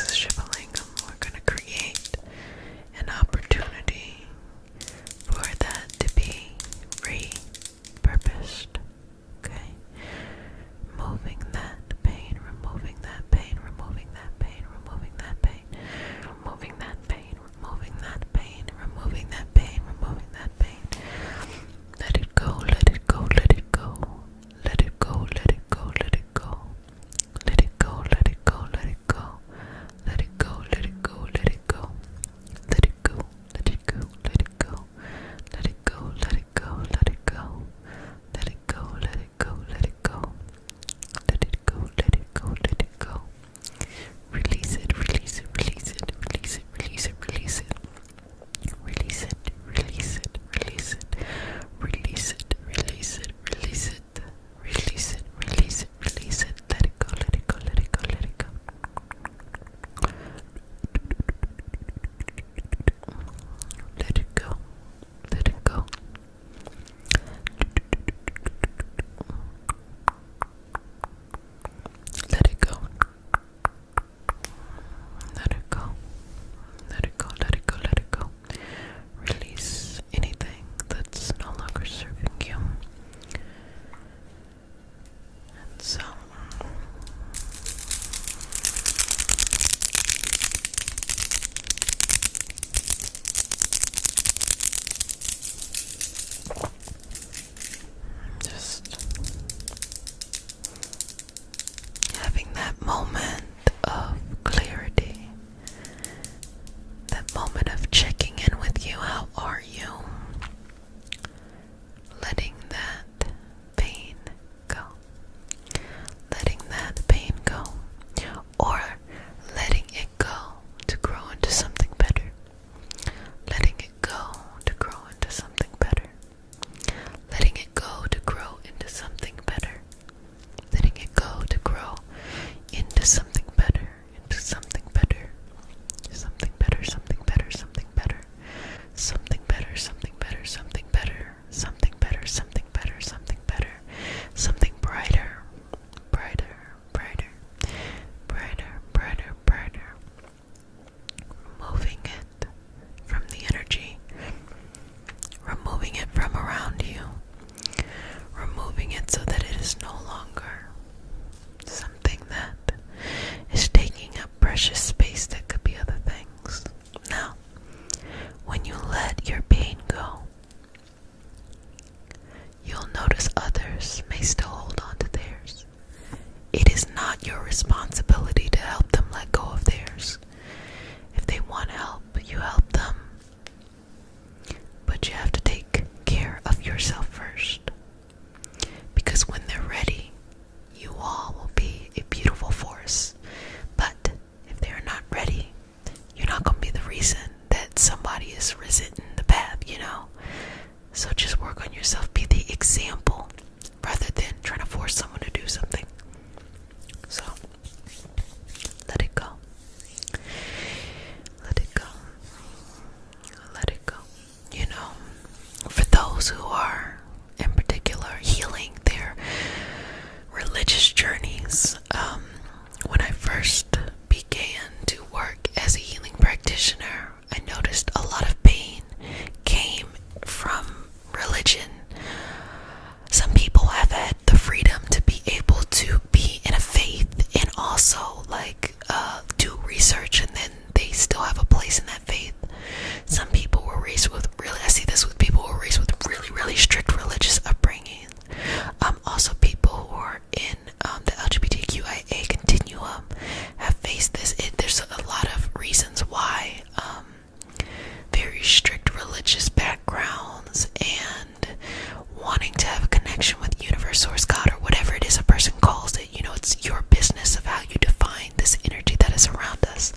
Speaker 1: is around us.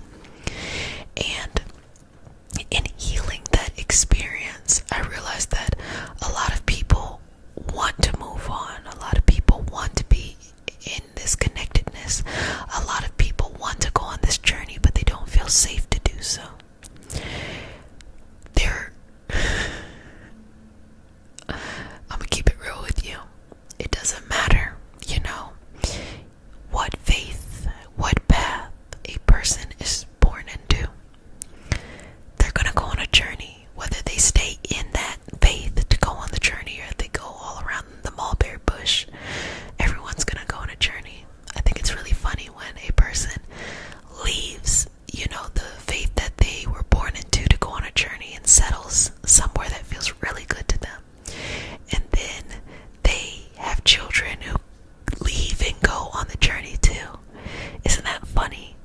Speaker 1: And in healing that experience, I realized that a lot of people want to move on. A lot of people want to be in this connectedness. A lot of people want to go on this journey, but they don't feel safe to do so. I'm gonna keep it real with you. It doesn't matter, what faith, what path a person is born into. They're gonna go on a journey, whether they stay in that faith to go on the journey or they go all around the mulberry bush. Everyone's gonna go on a journey. I think it's really funny when a person leaves, the faith that they were born into to go on a journey and settles somewhere that feels really good to them. And then they have children who leave and go on the journey too. Isn't that funny?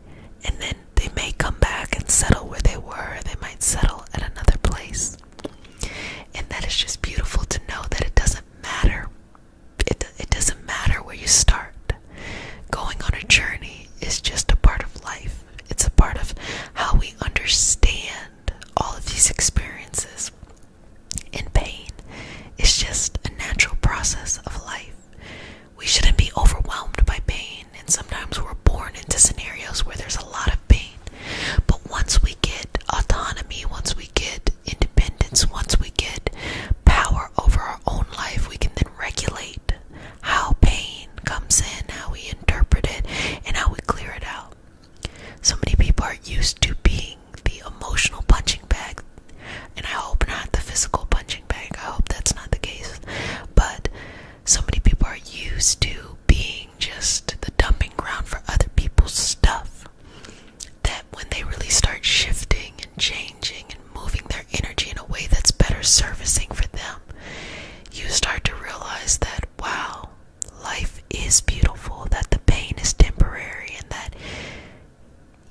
Speaker 1: And then they may come back and settle where they were. They might settle at another place. And that is just beautiful to know that it doesn't matter. It doesn't matter where you start. Going on a journey is just a part of life. It's a part of how we understand all of these experiences. And pain is just a natural process of life. We shouldn't be overwhelmed by pain, and sometimes we're born into scenarios where there's a lot of pain. But once we get autonomy, once we get independence, once we get power over our own life, we can then regulate how pain comes in, how we interpret it, and how we clear it out. So many people are used to being the emotional punching bag, and I hope not the physical punching bag. I hope that's not the case. But so many people are used to being just the dumping ground for other people's stuff, that when they really start shifting and changing and moving their energy in a way that's better servicing for them, you start to realize that, wow, life is beautiful, that the pain is temporary, and that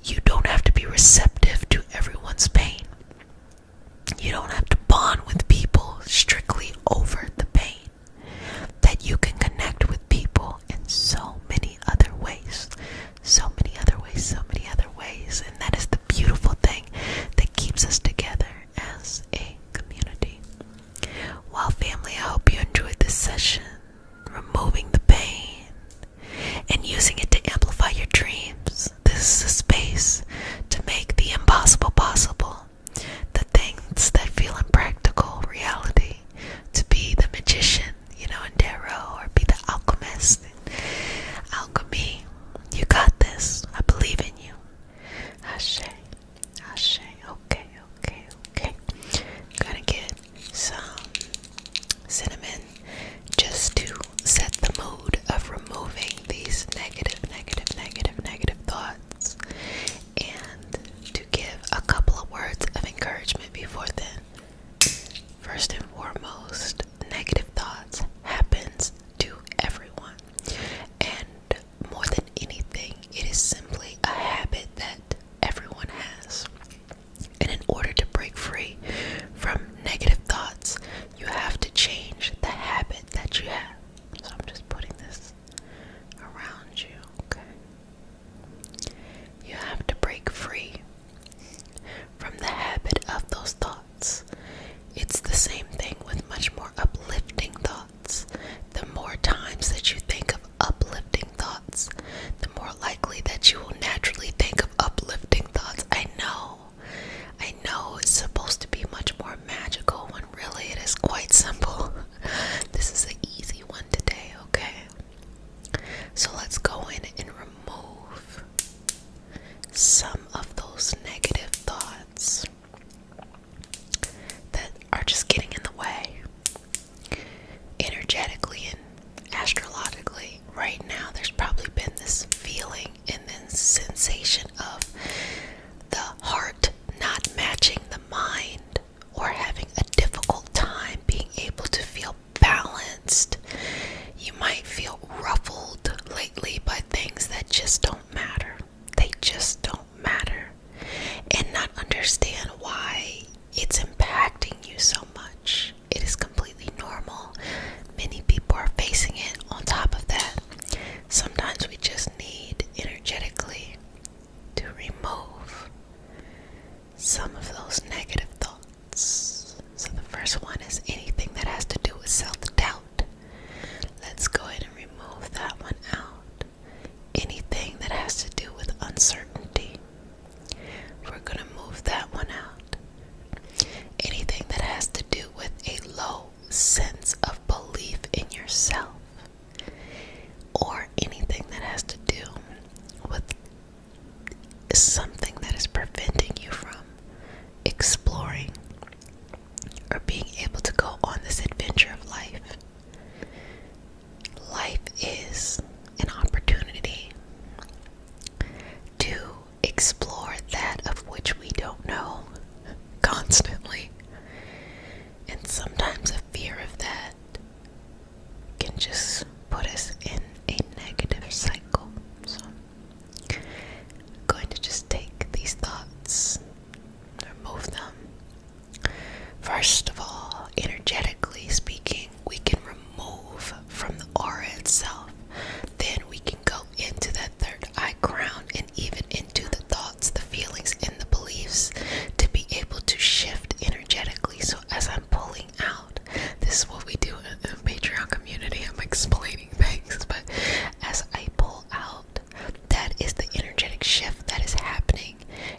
Speaker 1: you don't have to be receptive to everyone's pain. You don't have to bond with people strictly over the pain. That you can connect with people in so many other ways. So many other ways, so many other ways. And that is the beautiful thing that keeps us together as a community. Well, family, I hope you enjoyed this session. Removing the pain and using it to amplify your dreams. This is a space to make the some of those negative thoughts. So the first one is anything that has to do with self-doubt. Let's go ahead and remove that one out. Anything that has to do with uncertainty, we're going to move that one out. Anything that has to do with a low sense of belief in yourself, or anything that has to do with something that is preventing you from exploring or being able to go on this adventure of life. Life is an opportunity to explore that of which we don't know constantly. And sometimes a fear of that can just put us in a negative cycle. So I'm going to just take these thoughts, remove them. First of all, energetically speaking, we can remove from the aura itself. Then we can go into that third eye crown and even into the thoughts, the feelings, and the beliefs to be able to shift energetically. So as I'm pulling out, this is what we do in the Patreon community. I'm explaining things, but as I pull out, that is the energetic shift that is happening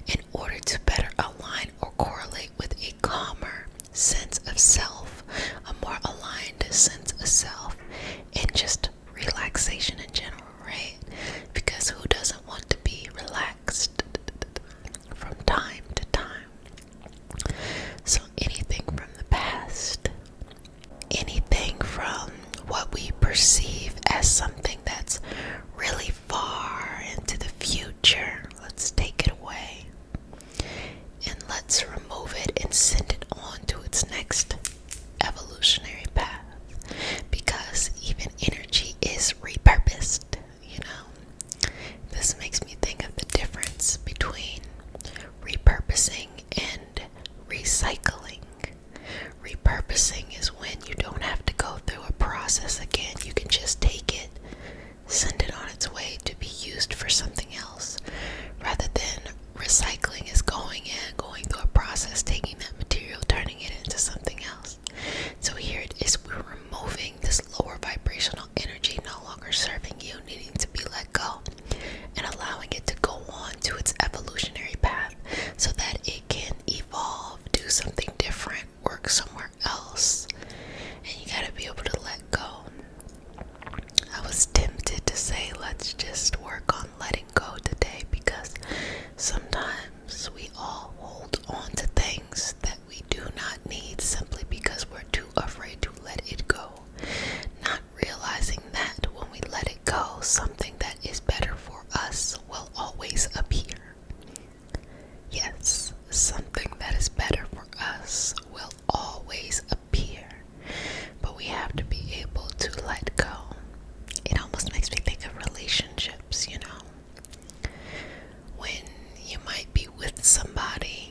Speaker 1: in order to better align or correlate with a calmer sense of self, a more aligned sense of self, and just relaxation in general, right? Because who doesn't want to be relaxed from time to time? So anything from the past, anything from what we perceive as something that's really far into the future, let's take it away and let's remove it and send it on to its next evolutionary path. Because even energy is repurposed, you know. This makes me think of the difference between repurposing and recycling. Repurposing is when you don't have to go through a process again. You can just take it, send it on its way to be used for something else, rather than recycling is going through a process, taking that material, turning it into something else. So here it is, we're removing this lower vibrational energy no longer serving you, needing to be let go, and allowing it to go on to its evolutionary path so that it can evolve, do something different, work somewhere else. And you gotta be able to let go. I was tempted to say let's just work on letting go today, because sometimes we all hold on to things that we do not need simply because we're too afraid to let it go, not realizing that when we let it go, something that is better for us will always appear. Yes, something that is better for us will always appear, but we have to be able to let go. It almost makes me think of relationships, you know, when you might be with somebody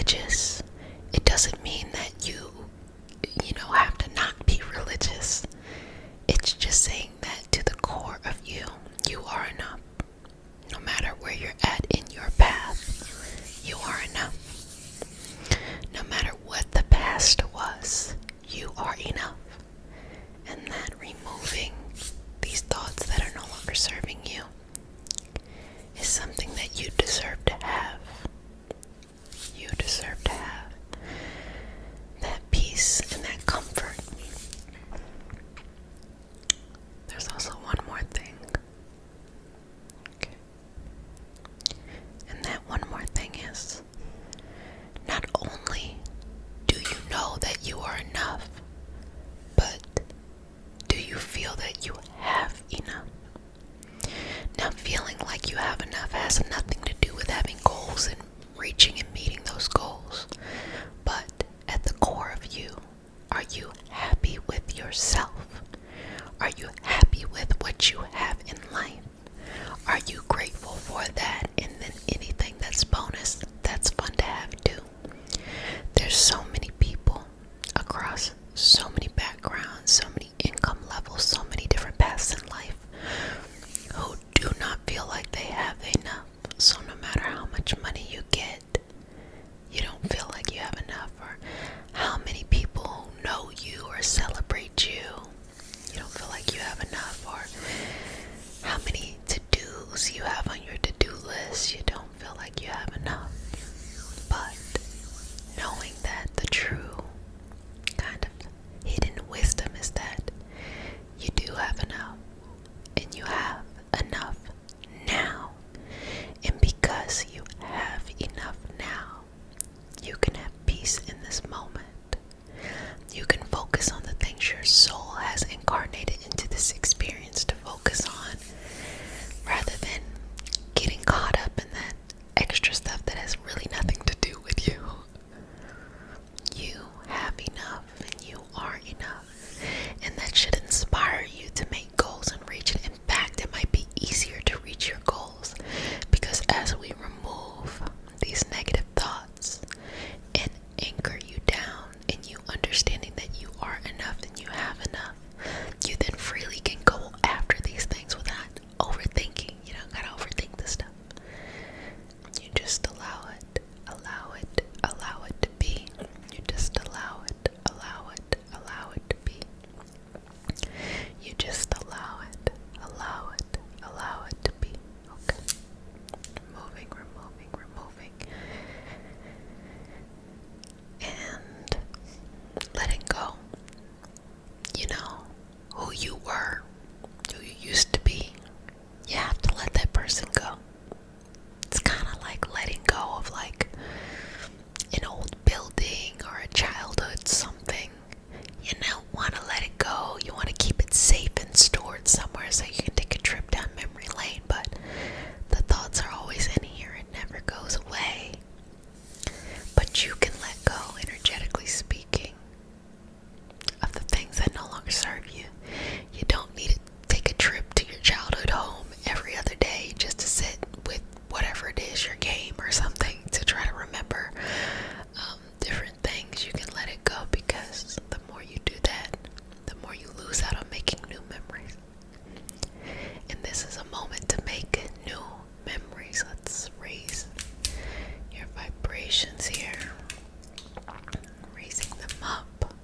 Speaker 1: religious, it doesn't mean that you have to not be religious. It's just saying that to the core of you, you are enough. No matter where you're at in your path, you are enough. No matter what the past was, you are enough. And that removing these thoughts that are no longer serving you is something that you deserve to have. You deserve to have that peace and that comfort. There's also one more thing. Okay. And that one more thing is, not only do you know that you are enough, but do you feel that you have enough? Now, feeling like you have enough has nothing to do with having goals and reaching and meeting those goals. But at the core of you, are you happy with yourself? Are you happy with what you have in life? Are you grateful for that? And then anything that's bonus, that's fun to have too. There's so many people across so many backgrounds, so many income levels, so many different paths in life who do not feel like they have enough. So no matter how much money you get, you don't feel like you have enough. Or how many people who know you or celebrate you, you don't feel like you have enough. Or how many to-dos you have on your to-do list, you don't feel like you have enough. But knowing that the true kind of hidden wisdom is that you do have enough, and you have enough now. And because you have enough now, you can have peace in this moment. You can focus on the things your soul has incarnated into this experience to focus on, rather than getting caught up in that extra stuff that has really nothing to do with you. You have enough, and you are enough. And that should inspire you to make goals and reach it. In fact, it might be easier to reach your goals, because as we remove these negative thoughts and anchor you down in you understanding that you are enough and you have enough, you then freely can go after these things without overthinking. You don't gotta overthink this stuff. You just allow it, allow it, allow it to be. You just allow it, allow it, allow it to be. You just allow it, allow it, allow it to be. Okay. Removing, removing, removing. And letting go. You know, who you were, who you used to be. You have to let that person go. It's kind of like letting go of like an old building or a childhood something. You don't want to let it go. You want to keep it safe and stored somewhere so you can take a trip down memory lane. But the thoughts are always in here. It never goes away. But you can let go, energetically speaking, of the things that no longer serve you. You don't need to take a trip to your childhood home every other day just to sit with whatever it is, your game or something, to try to remember different things. You can let it go, because the more you do that, the more you lose out on making new memories. And this is a moment to make new memories. Let's raise your vibrations here, raising them up.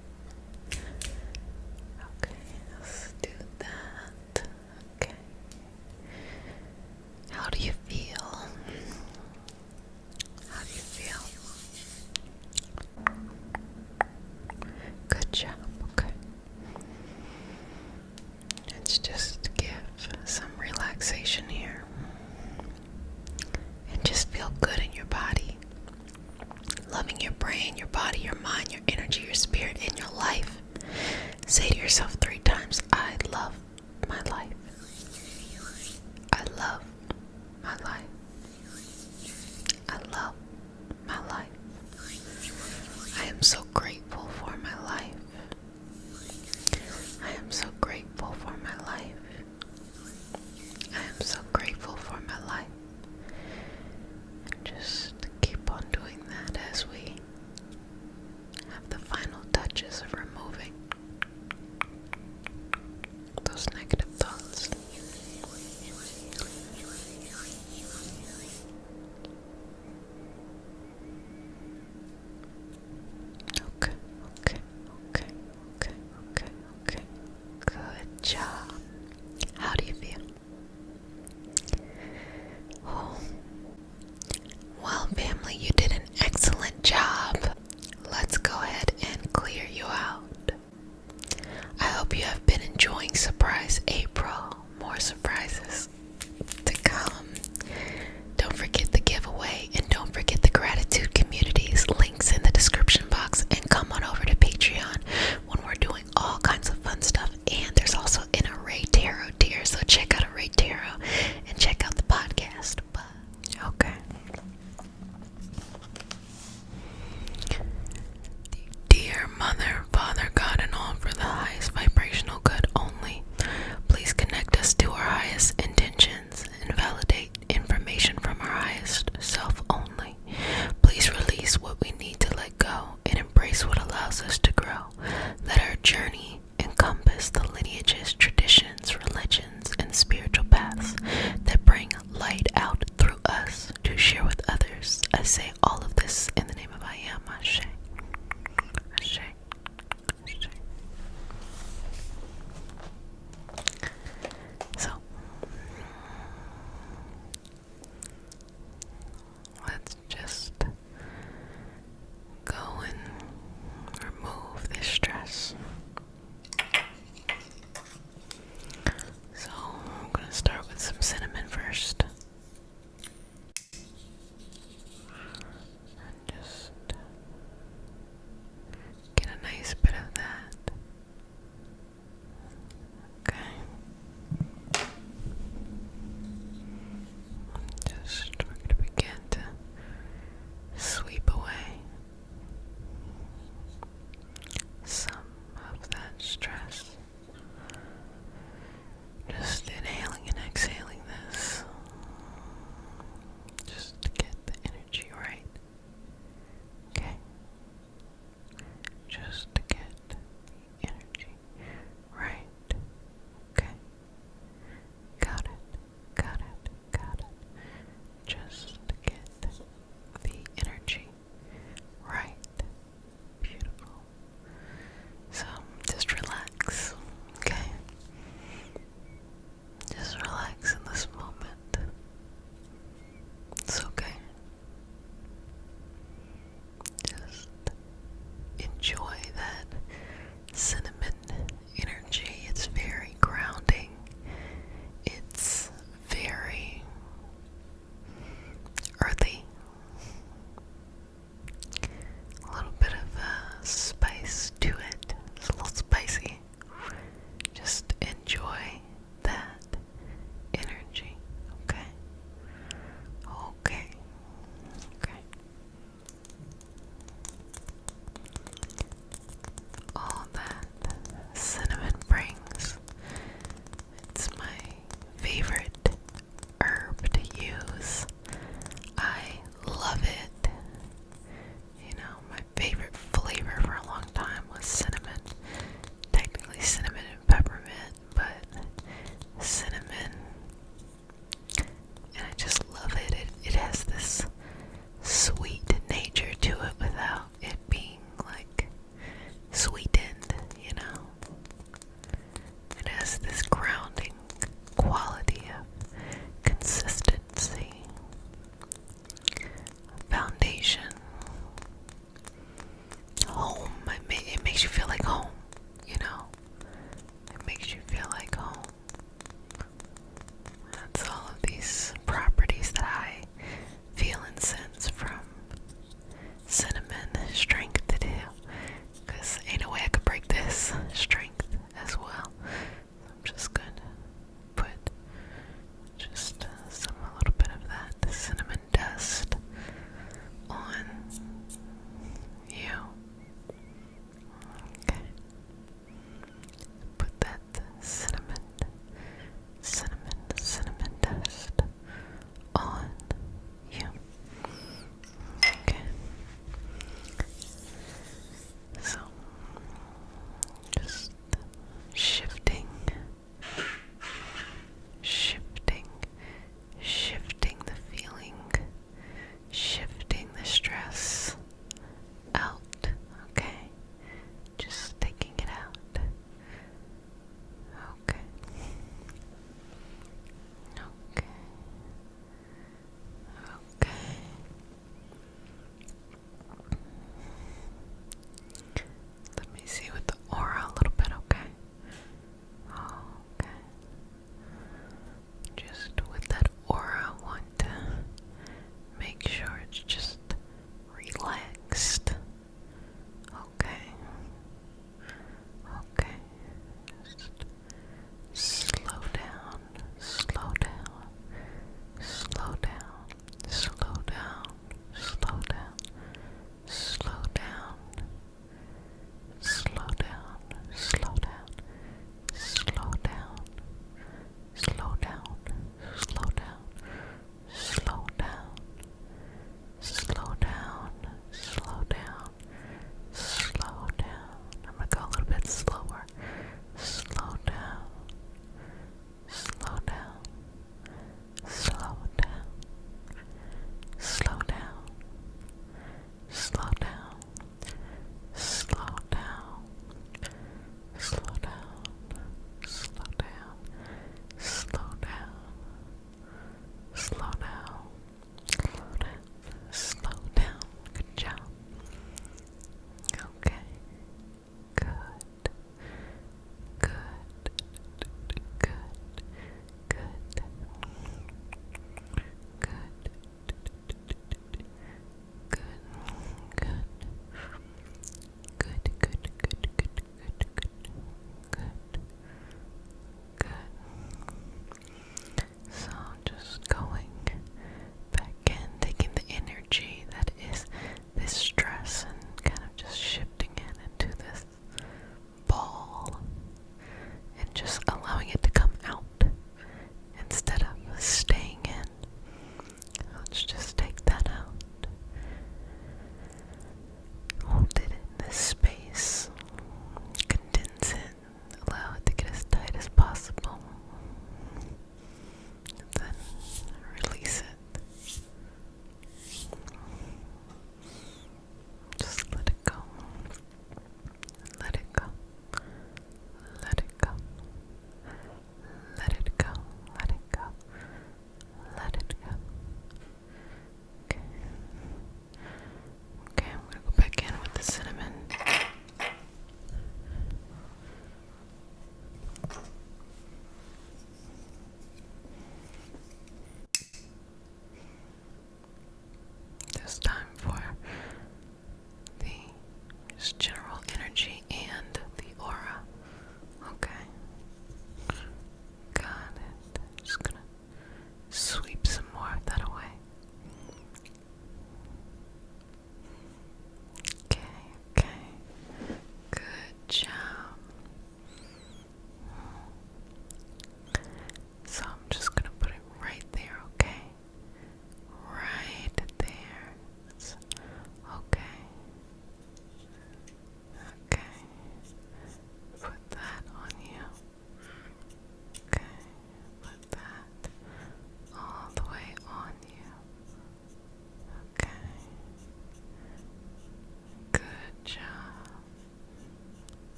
Speaker 1: Okay, let's do that. Okay. How do you feel? How do you feel? Good job. Okay. Let's just give some relaxation here. And just feel good in your body. Loving your brain, your body, your mind, your energy, your spirit, and your life. Say to yourself 3 times, I love my life. I love my life. I love my life. I am so grateful for my life. I am so grateful for my life. I am so grateful for my life. And just keep on doing that as we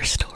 Speaker 1: story.